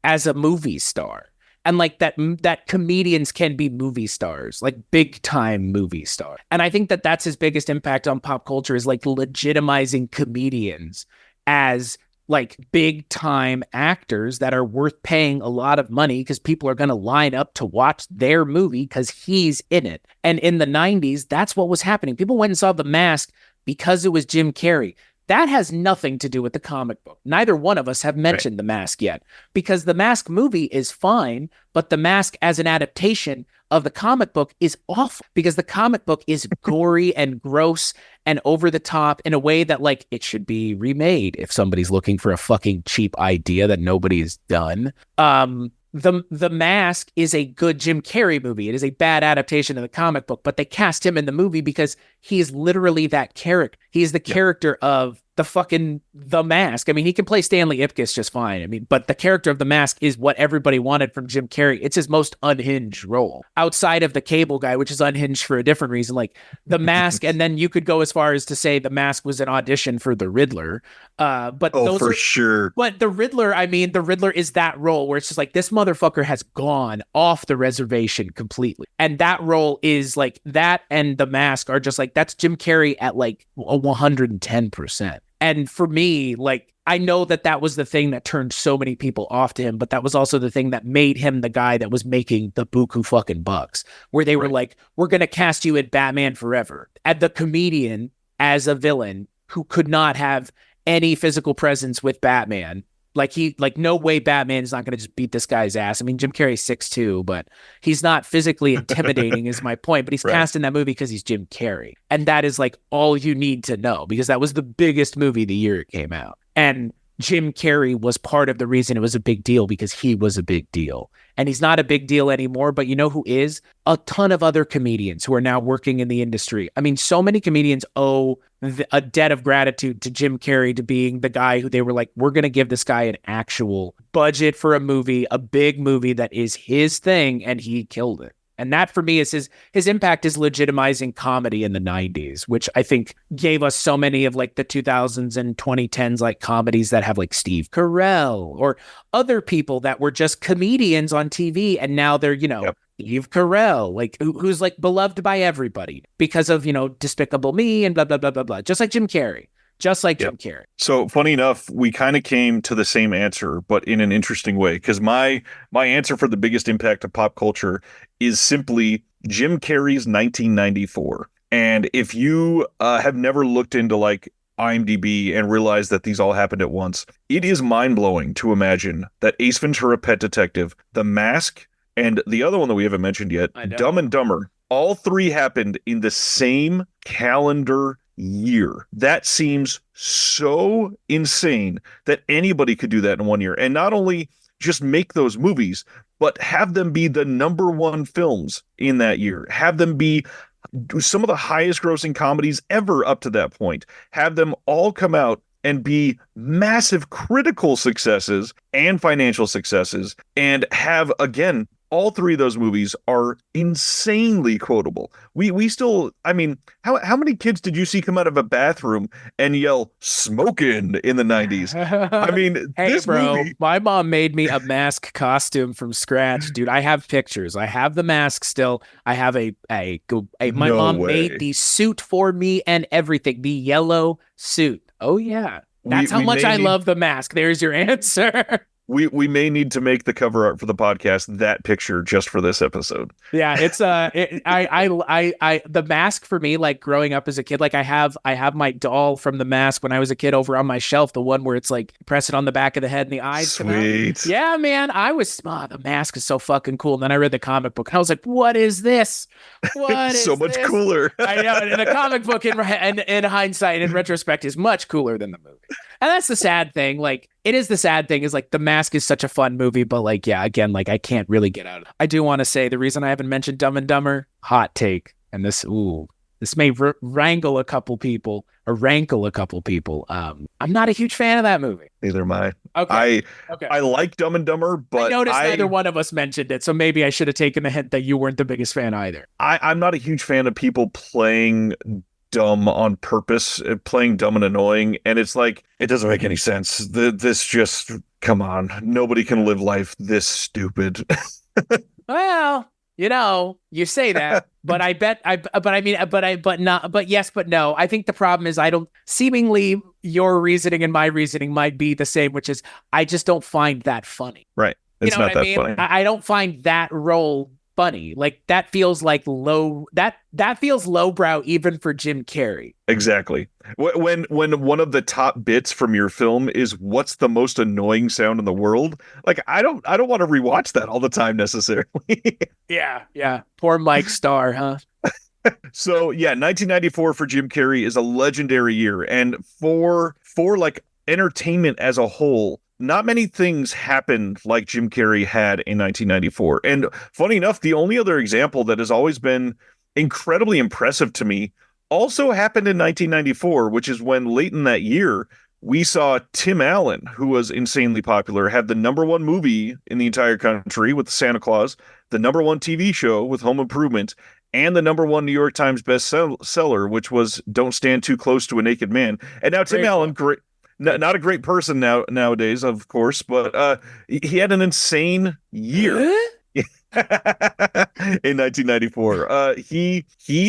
as a movie star. and like that comedians can be movie stars, like big time movie stars. And I think that that's his biggest impact on pop culture, is like legitimizing comedians as like big time actors that are worth paying a lot of money because people are going to line up to watch their movie because he's in it. And in the 90s, that's what was happening. People went and saw The Mask because it was Jim Carrey. That has nothing to do with the comic book. Neither one of us have mentioned The Mask yet, because the Mask movie is fine, but The Mask as an adaptation of the comic book is awful, because the comic book is gory and gross and over the top in a way that like it should be remade if somebody's looking for a fucking cheap idea that nobody's done. The Mask is a good Jim Carrey movie. It is a bad adaptation of the comic book, but they cast him in the movie because he is literally that character. He is the character of the Mask. I mean, he can play Stanley Ipkiss just fine. I mean, but the character of the Mask is what everybody wanted from Jim Carrey. It's his most unhinged role outside of the Cable Guy, which is unhinged for a different reason, like the Mask. And then you could go as far as to say the Mask was an audition for the Riddler. Sure. But the Riddler, I mean, the Riddler is that role where it's just like, this motherfucker has gone off the reservation completely. And that role is like that, and the Mask are just like, that's Jim Carrey at like 110%. And for me, like, I know that was the thing that turned so many people off to him, but that was also the thing that made him the guy that was making the buku fucking bucks, where they were like, we're going to cast you in Batman Forever, at the comedian as a villain who could not have any physical presence with Batman. Like no way Batman is not going to just beat this guy's ass. I mean, Jim Carrey's 6'2", but he's not physically intimidating is my point. But he's cast in that movie because he's Jim Carrey. And that is like all you need to know, because that was the biggest movie the year it came out. And Jim Carrey was part of the reason it was a big deal, because he was a big deal. And he's not a big deal anymore, but you know who is? A ton of other comedians who are now working in the industry. I mean, so many comedians owe a debt of gratitude to Jim Carrey, to being the guy who they were like, we're going to give this guy an actual budget for a movie, a big movie that is his thing, and he killed it. And that for me is his impact is legitimizing comedy in the 90s, which I think gave us so many of like the 2000s and 2010s like comedies that have like Steve Carell or other people that were just comedians on TV, and now they're, Steve Carell, like who's like beloved by everybody because of, Despicable Me and blah blah blah blah blah, just like Jim Carrey. Just like Jim Carrey. So funny enough, we kind of came to the same answer, but in an interesting way, because my answer for the biggest impact of pop culture is simply Jim Carrey's 1994. And if you have never looked into like IMDb and realized that these all happened at once, it is mind-blowing to imagine that Ace Ventura: Pet Detective, The Mask, and the other one that we haven't mentioned yet, Dumb and Dumber, all three happened in the same calendar year. That seems so insane that anybody could do that in 1 year, and not only just make those movies, but have them be the number one films in that year, have them be some of the highest grossing comedies ever up to that point, have them all come out and be massive critical successes and financial successes, and have, again, all three of those movies are insanely quotable. We still, I mean, how many kids did you see come out of a bathroom and yell "smoking" in the 90s? I mean, hey, this bro, movie... my mom made me a Mask costume from scratch, dude. I have pictures. I have the mask still. I have my mom made the suit for me and everything, the yellow suit. Oh yeah, that's how much I love the Mask. There's your answer. We may need to make the cover art for the podcast that picture just for this episode. Yeah, it's the Mask for me, like growing up as a kid, like I have my doll from the Mask when I was a kid over on my shelf, the one where it's like press it on the back of the head and the eyes come out. Yeah, man, the Mask is so fucking cool. And then I read the comic book and I was like, what is this? What is so much this? cooler? I know, and the comic book in hindsight, in retrospect, is much cooler than the movie. And that's the sad thing. Like, it is the sad thing is like The Mask is such a fun movie, but like, yeah, again, like I can't really get out of it. I do want to say the reason I haven't mentioned Dumb and Dumber, hot take, and this may rankle a couple people. I'm not a huge fan of that movie. Neither am I. Okay. I like Dumb and Dumber, but I noticed neither one of us mentioned it, so maybe I should have taken the hint that you weren't the biggest fan either. I'm not a huge fan of people playing dumb on purpose, playing dumb and annoying, and it's like, it doesn't make any sense. This just Come on, nobody can live life this stupid. Well, you say that, but yes, but no. I think the problem is seemingly your reasoning and my reasoning might be the same, which is I just don't find that funny. Right. It's not that funny. I don't find that role funny. Like that feels like that feels lowbrow even for Jim Carrey. Exactly. When one of the top bits from your film is what's the most annoying sound in the world, like I don't want to rewatch that all the time necessarily. Yeah. Poor Mike Starr, huh? So yeah, 1994 for Jim Carrey is a legendary year, and for like entertainment as a whole, not many things happened like Jim Carrey had in 1994. And funny enough, the only other example that has always been incredibly impressive to me also happened in 1994, which is when late in that year, we saw Tim Allen, who was insanely popular, have the #1 movie in the entire country with Santa Claus, the #1 TV show with Home Improvement, and the #1 New York Times bestseller, which was Don't Stand Too Close to a Naked Man. And now Tim Allen, great. Not a great person nowadays, of course, but he had an insane year in 1994. He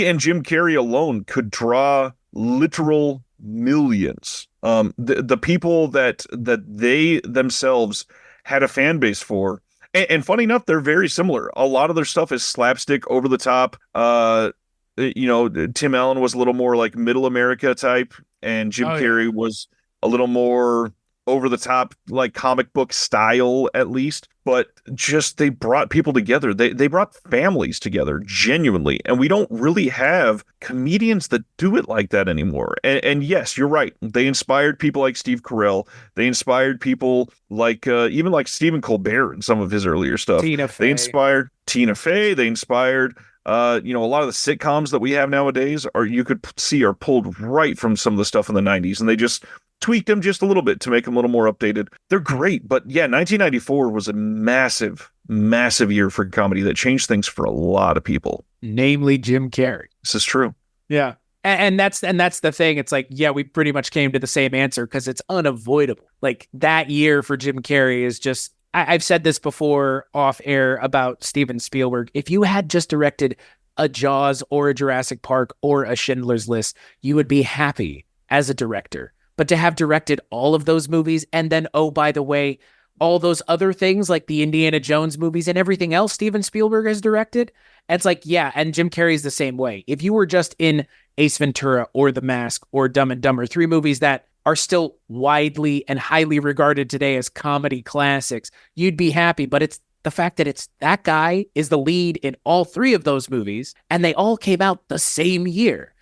and Jim Carrey alone could draw literal millions. The people that they themselves had a fan base for. And funny enough, they're very similar. A lot of their stuff is slapstick, over the top. Tim Allen was a little more like middle America type, and Jim Carrey was a little more over the top, like comic book style, at least. But just they brought people together. They brought families together genuinely. And we don't really have comedians that do it like that anymore. And yes, you're right. They inspired people like Steve Carell. They inspired people like even like Stephen Colbert in some of his earlier stuff. They inspired Tina Fey. They inspired a lot of the sitcoms that we have nowadays you could see are pulled right from some of the stuff in the 90s, and they just tweaked them just a little bit to make them a little more updated. They're great, but yeah, 1994 was a massive, massive year for comedy that changed things for a lot of people. Namely Jim Carrey. This is true. Yeah. And that's the thing. It's like, yeah, we pretty much came to the same answer because it's unavoidable. Like that year for Jim Carrey is just, I've said this before off air about Steven Spielberg. If you had just directed a Jaws or a Jurassic Park or a Schindler's List, you would be happy as a director. But to have directed all of those movies and then, oh, by the way, all those other things like the Indiana Jones movies and everything else Steven Spielberg has directed, it's like, yeah, and Jim Carrey's the same way. If you were just in Ace Ventura or The Mask or Dumb and Dumber, 3 movies that are still widely and highly regarded today as comedy classics, you'd be happy. But it's the fact that that guy is the lead in all 3 of those movies, and they all came out the same year.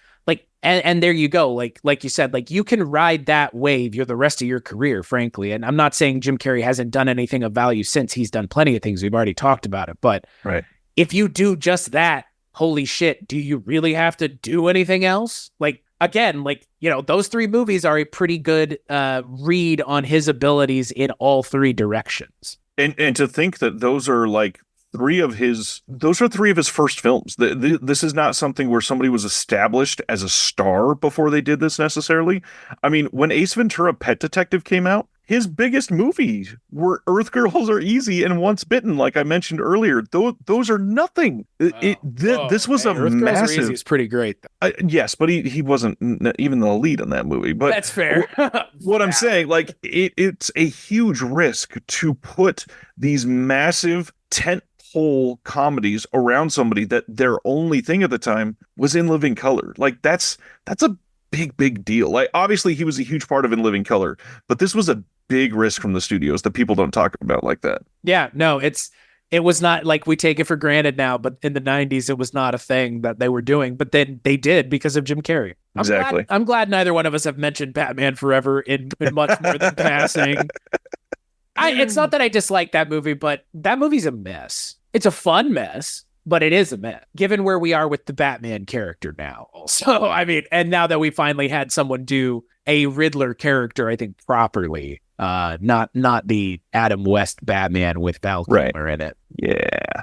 And there you go. Like you said, like you can ride that wave the rest of your career, frankly. And I'm not saying Jim Carrey hasn't done anything of value since. He's done plenty of things. We've already talked about it. But if you do just that, holy shit, do you really have to do anything else? Like, again, those 3 movies are a pretty good read on his abilities in all 3 directions. And to think that those are like 3 of his first films. This is not something where somebody was established as a star before they did this necessarily. I mean, when Ace Ventura: Pet Detective came out, his biggest movies were Earth Girls Are Easy and Once Bitten, like I mentioned earlier. Those are nothing. This was a Earth massive. Girls Are Easy is pretty great. Yes, but he wasn't even the lead in that movie. But that's fair. What I'm saying, like it's a huge risk to put these massive tentpole comedies around somebody that their only thing at the time was In Living Color. Like that's a big deal. Like obviously he was a huge part of In Living Color, but this was a big risk from the studios that people don't talk about like that. Yeah, no, it was not like we take it for granted now, but in the 90s it was not a thing that they were doing, but then they did because of Jim Carrey. Exactly. I'm glad neither one of us have mentioned Batman Forever in much more than passing. It's not that I dislike that movie, but that movie's a mess. It's a fun mess, but it is a mess, given where we are with the Batman character now. Also, I mean, and now that we finally had someone do a Riddler character, I think properly, not the Adam West Batman with Val Kilmer in it. Yeah.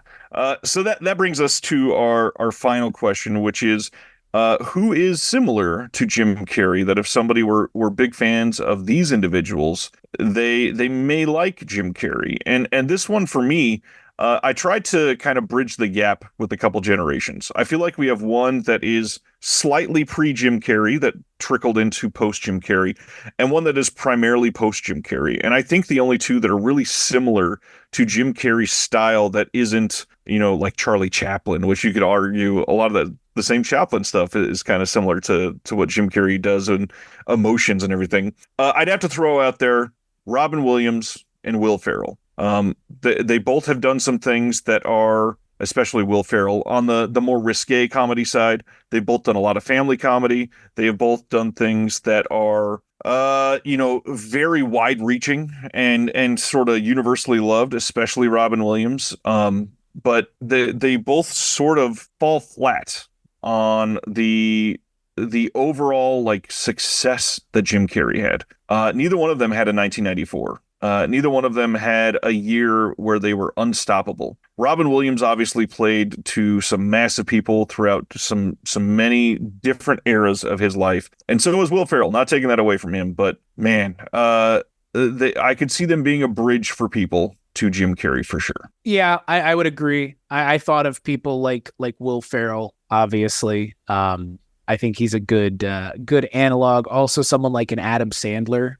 So that brings us to our final question, which is, who is similar to Jim Carrey, that if somebody were big fans of these individuals, they may like Jim Carrey. And this one for me, I tried to kind of bridge the gap with a couple generations. I feel like we have one that is slightly pre-Jim Carrey that trickled into post-Jim Carrey, and one that is primarily post-Jim Carrey. And I think the only two that are really similar to Jim Carrey's style that isn't, like Charlie Chaplin, which you could argue a lot of the same Chaplin stuff is kind of similar to what Jim Carrey does and emotions and everything. I'd have to throw out there Robin Williams and Will Ferrell. They both have done some things that are, especially Will Ferrell, on the more risque comedy side. They've both done a lot of family comedy. They have both done things that are, very wide-reaching and sort of universally loved, especially Robin Williams. But they both sort of fall flat on the overall like success that Jim Carrey had. Neither one of them had a 1994. Neither one of them had a year where they were unstoppable. Robin Williams obviously played to some massive people throughout some many different eras of his life, and so was Will Ferrell. Not taking that away from him, but man, I could see them being a bridge for people to Jim Carrey for sure. Yeah, I would agree. I thought of people like Will Ferrell, obviously. I think he's a good analog. Also, someone like an Adam Sandler.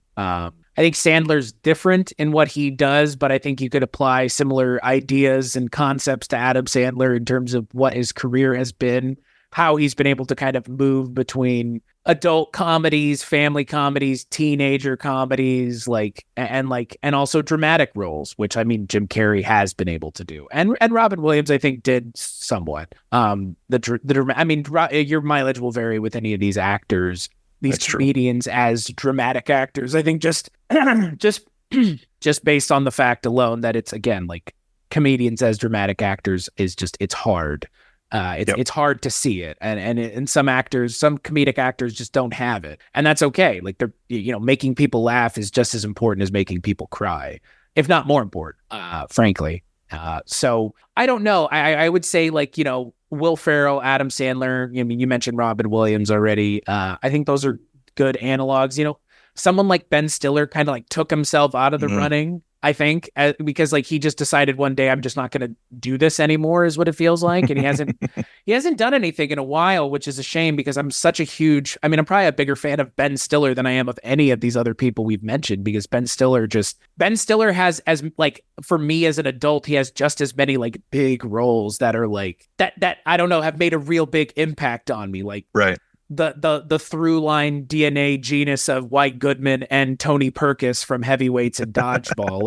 I think Sandler's different in what he does, but I think you could apply similar ideas and concepts to Adam Sandler in terms of what his career has been, how he's been able to kind of move between adult comedies, family comedies, teenager comedies, and also dramatic roles, which I mean Jim Carrey has been able to do, and Robin Williams I think did somewhat. Your mileage will vary with any of these actors. These That's comedians true. As dramatic actors, I think just based on the fact alone that it's, again, like comedians as dramatic actors is just, it's hard. It's hard to see it. And some comedic actors just don't have it. And that's okay. Like they're, making people laugh is just as important as making people cry, if not more important, frankly. So I don't know. I would say Will Ferrell, Adam Sandler. I mean, you mentioned Robin Williams already. I think those are good analogs. Someone like Ben Stiller kind of took himself out of the running, I think, because he just decided one day, I'm just not going to do this anymore, is what it feels like. And he hasn't done anything in a while, which is a shame because I'm probably a bigger fan of Ben Stiller than I am of any of these other people we've mentioned, because Ben Stiller has, for me as an adult, he has just as many big roles that are that I don't know, have made a real big impact on me. Right. The through line DNA genus of White Goodman and Tony Perkis from Heavyweights and Dodgeball.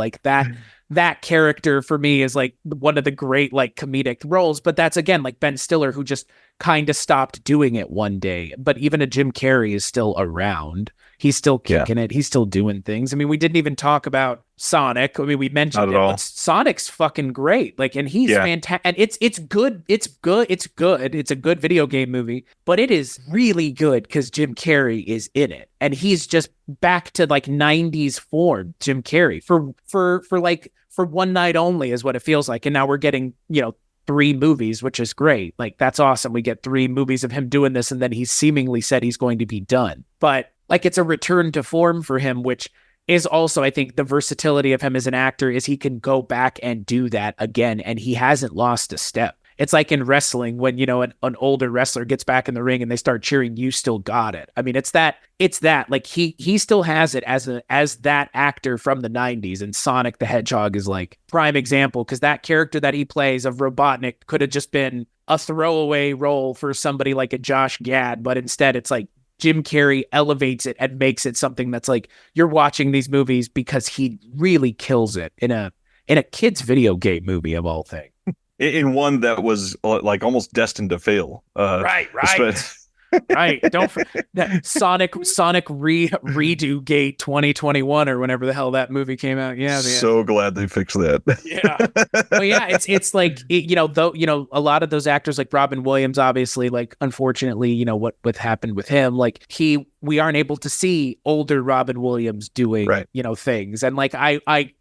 that character for me is one of the great comedic roles. But that's, again, Ben Stiller, who just kind of stopped doing it one day. But even a Jim Carrey is still around. He's still kicking it. He's still doing things. I mean, we didn't even talk about Sonic. I mean, we mentioned it, but Sonic's fucking great. And he's fantastic. And it's good. It's good. It's a good video game movie, but it is really good because Jim Carrey is in it, and he's just back to 90s form. Jim Carrey for one night only is what it feels like, and now we're getting 3 movies, which is great. That's awesome. We get 3 movies of him doing this, and then he's seemingly said he's going to be done. But it's a return to form for him, which is also, I think, the versatility of him as an actor is he can go back and do that again, and he hasn't lost a step. It's like in wrestling when, an older wrestler gets back in the ring and they start cheering, "You still got it." I mean, it's that he still has it as that actor from the 90s, and Sonic the Hedgehog is prime example, because that character that he plays of Robotnik could have just been a throwaway role for somebody like a Josh Gad, but instead it's Jim Carrey elevates it and makes it something that's you're watching these movies because he really kills it in a kid's video game movie of all things. In one that was almost destined to fail. Right. Right. That Sonic redo gate 2021 or whenever the hell that movie came out. Yeah. So glad they fixed that. Yeah. Well, yeah, it's a lot of those actors like Robin Williams, obviously, unfortunately, what happened with him, he we aren't able to see older Robin Williams doing, things. And like, I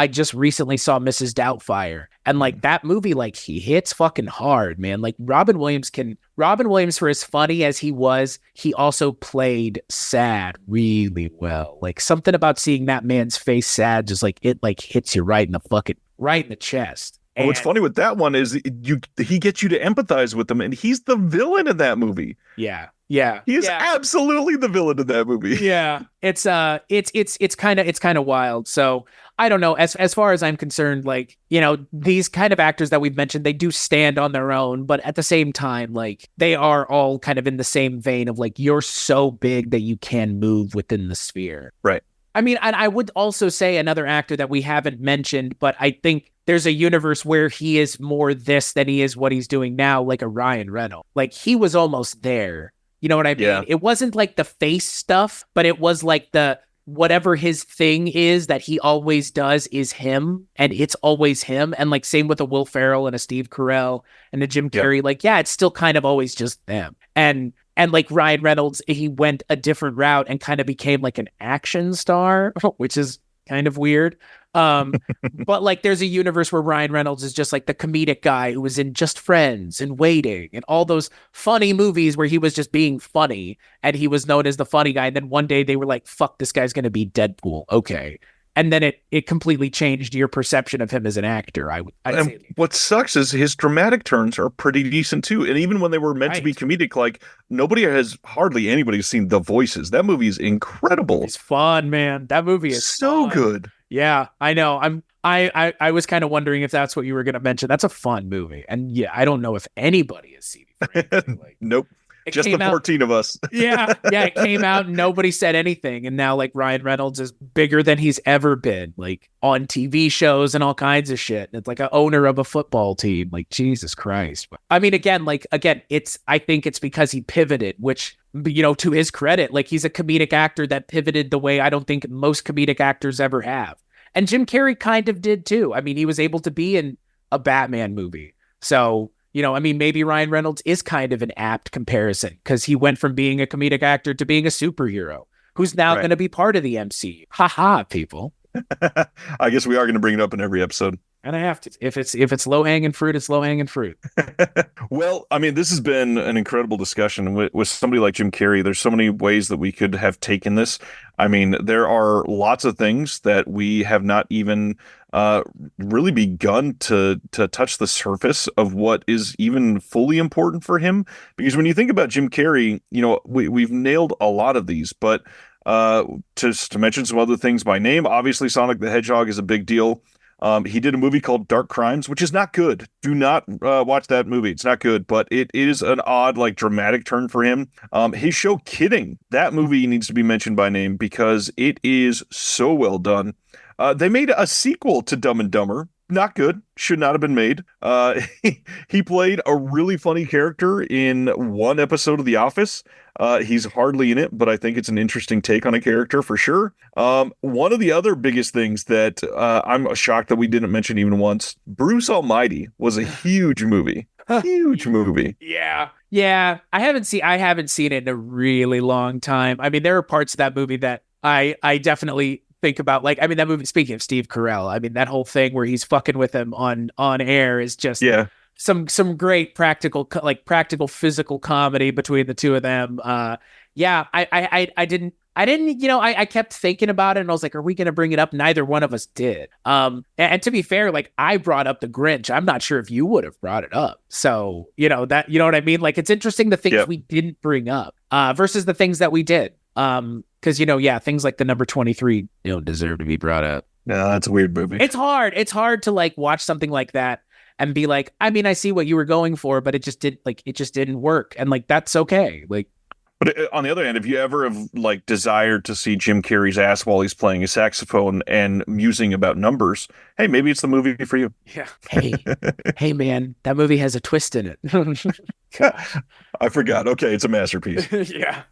just recently saw Mrs. Doubtfire, and like that movie, like he hits fucking hard, man. Like Robin Williams, for as funny as he was, he also played sad really well. Like something about seeing that man's face sad, just like it like hits you right in the chest. And what's funny with that one is he gets you to empathize with him, and he's the villain in that movie. Yeah. He is absolutely the villain in that movie. Yeah. It's kind of wild. So I don't know. As far as I'm concerned, like, these kind of actors that we've mentioned, they do stand on their own, but at the same time, like they are all kind of in the same vein of like, you're so big that you can move within the sphere. Right. I mean, and I would also say another actor that we haven't mentioned, but I think there's a universe where he is more this than he is what he's doing now, like a Ryan Reynolds. Like he was almost there. You know what I mean? Yeah. It wasn't like the face stuff, but it was like the whatever his thing is that he always does is him, and it's always him. And like same with a Will Ferrell and a Steve Carell and a Jim Carrey. Like, yeah, it's still kind of always just them. And like Ryan Reynolds, he went a different route and kind of became like an action star, which is kind of weird. But like there's a universe where Ryan Reynolds is just like the comedic guy who was in Just Friends and Waiting and all those funny movies where he was just being funny and he was known as the funny guy. And then one day they were like, fuck, this guy's going to be Deadpool. Okay. And then it completely changed your perception of him as an actor. I'd say. What sucks is his dramatic turns are pretty decent too. And even when they were meant to be comedic, like hardly anybody's seen The Voices. That movie is incredible. It's fun, man. That movie is so fun. Good. Yeah, I know. I was kind of wondering if that's what you were going to mention. That's a fun movie. And yeah, I don't know if anybody has seen it. Like, nope. Just the 14 of us. Yeah. It came out and nobody said anything. And now like Ryan Reynolds is bigger than he's ever been, like on TV shows and all kinds of shit. And it's like an owner of a football team. Like, Jesus Christ. I mean, again, I think it's because he pivoted, which, to his credit, like he's a comedic actor that pivoted the way I don't think most comedic actors ever have. And Jim Carrey kind of did too. I mean, he was able to be in a Batman movie. So, maybe Ryan Reynolds is kind of an apt comparison because he went from being a comedic actor to being a superhero who's now going to be part of the MCU. Ha, people. I guess we are going to bring it up in every episode. And I have to. If it's low-hanging fruit, it's low-hanging fruit. Well, I mean, this has been an incredible discussion with somebody like Jim Carrey. There's so many ways that we could have taken this. I mean, there are lots of things that we have not even really begun to touch the surface of what is even fully important for him. Because when you think about Jim Carrey, we've nailed a lot of these, but to mention some other things by name, obviously Sonic the Hedgehog is a big deal. He did a movie called Dark Crimes, which is not good. Do not watch that movie. It's not good, but it is an odd, like, dramatic turn for him. His show Kidding, that movie needs to be mentioned by name because it is so well done. They made a sequel to Dumb and Dumber. Not good. Should not have been made. He played a really funny character in one episode of The Office. He's hardly in it, but I think it's an interesting take on a character for sure. One of the other biggest things that I'm shocked that we didn't mention even once, Bruce Almighty was a huge movie. Huge movie. Yeah. I haven't seen it in a really long time. I mean, there are parts of that movie that I definitely think about. Like, I mean, that movie, speaking of Steve Carell, I mean, that whole thing where he's fucking with him on air is just some great practical physical comedy between the two of them. I didn't, I kept thinking about it and I was like, are we going to bring it up? Neither one of us did. And to be fair, like I brought up the Grinch. I'm not sure if you would have brought it up. So, you know what I mean? Like, it's interesting the things we didn't bring up, versus the things that we did. Cause things like the number 23 don't deserve to be brought up. No, that's a weird movie. It's hard to like watch something like that and be like, I mean, I see what you were going for, but it just didn't work. And like, that's okay. Like, but on the other hand, if you ever have like desired to see Jim Carrey's ass while he's playing a saxophone and musing about numbers, hey, maybe it's the movie for you. Yeah. Hey, man, that movie has a twist in it. I forgot. Okay, it's a masterpiece. Yeah.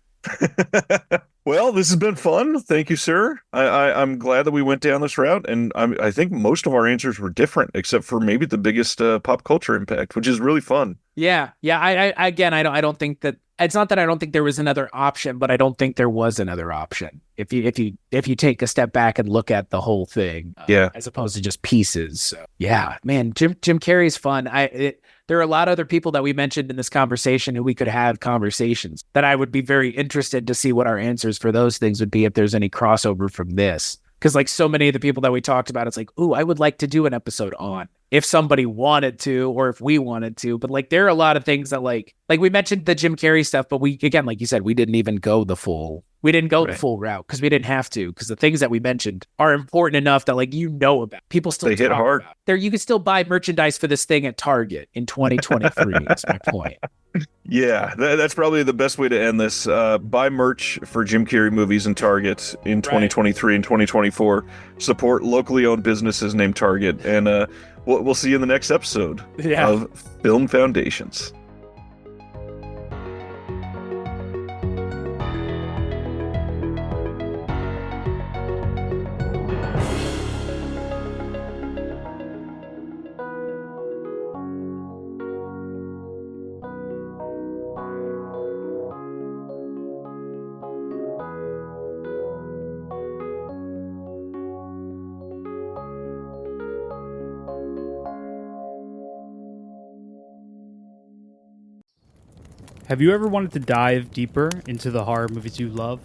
Well, this has been fun. Thank you, sir. I'm glad that we went down this route, and I think most of our answers were different, except for maybe the biggest pop culture impact, which is really fun. Yeah. I again, I don't think that it's not that I don't think there was another option, but I don't think there was another option. If you take a step back and look at the whole thing, as opposed to just pieces. So, yeah, man, Jim Carrey's fun. There are a lot of other people that we mentioned in this conversation who we could have conversations that I would be very interested to see what our answers for those things would be if there's any crossover from this. Because like so many of the people that we talked about, it's like, ooh, I would like to do an episode on if somebody wanted to, or if we wanted to. But like, there are a lot of things that like we mentioned the Jim Carrey stuff, but we, again, like you said, we didn't even go the full the full route because we didn't have to, because the things that we mentioned are important enough that like, about people still, they hit hard there. You can still buy merchandise for this thing at Target in 2023. That's my point. Yeah, that's probably the best way to end this. Buy merch for Jim Carrey movies in Target in 2023 and 2024. Support locally owned businesses named Target. And we'll see you in the next episode of Film Foundations. Have you ever wanted to dive deeper into the horror movies you love?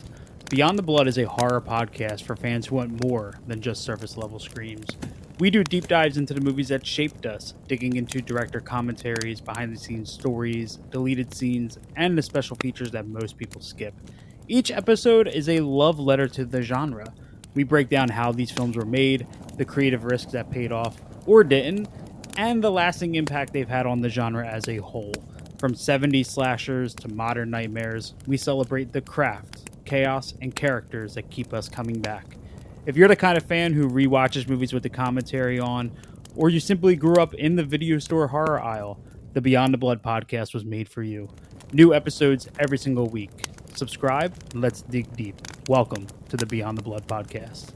Beyond the Blood is a horror podcast for fans who want more than just surface level screams. We do deep dives into the movies that shaped us, digging into director commentaries, behind the scenes stories, deleted scenes, and the special features that most people skip. Each episode is a love letter to the genre. We break down how these films were made, the creative risks that paid off or didn't, and the lasting impact they've had on the genre as a whole. From 70s slashers to modern nightmares, we celebrate the craft, chaos, and characters that keep us coming back. If you're the kind of fan who rewatches movies with the commentary on, or you simply grew up in the video store horror aisle, the Beyond the Blood podcast was made for you. New episodes every single week. Subscribe, and let's dig deep. Welcome to the Beyond the Blood podcast.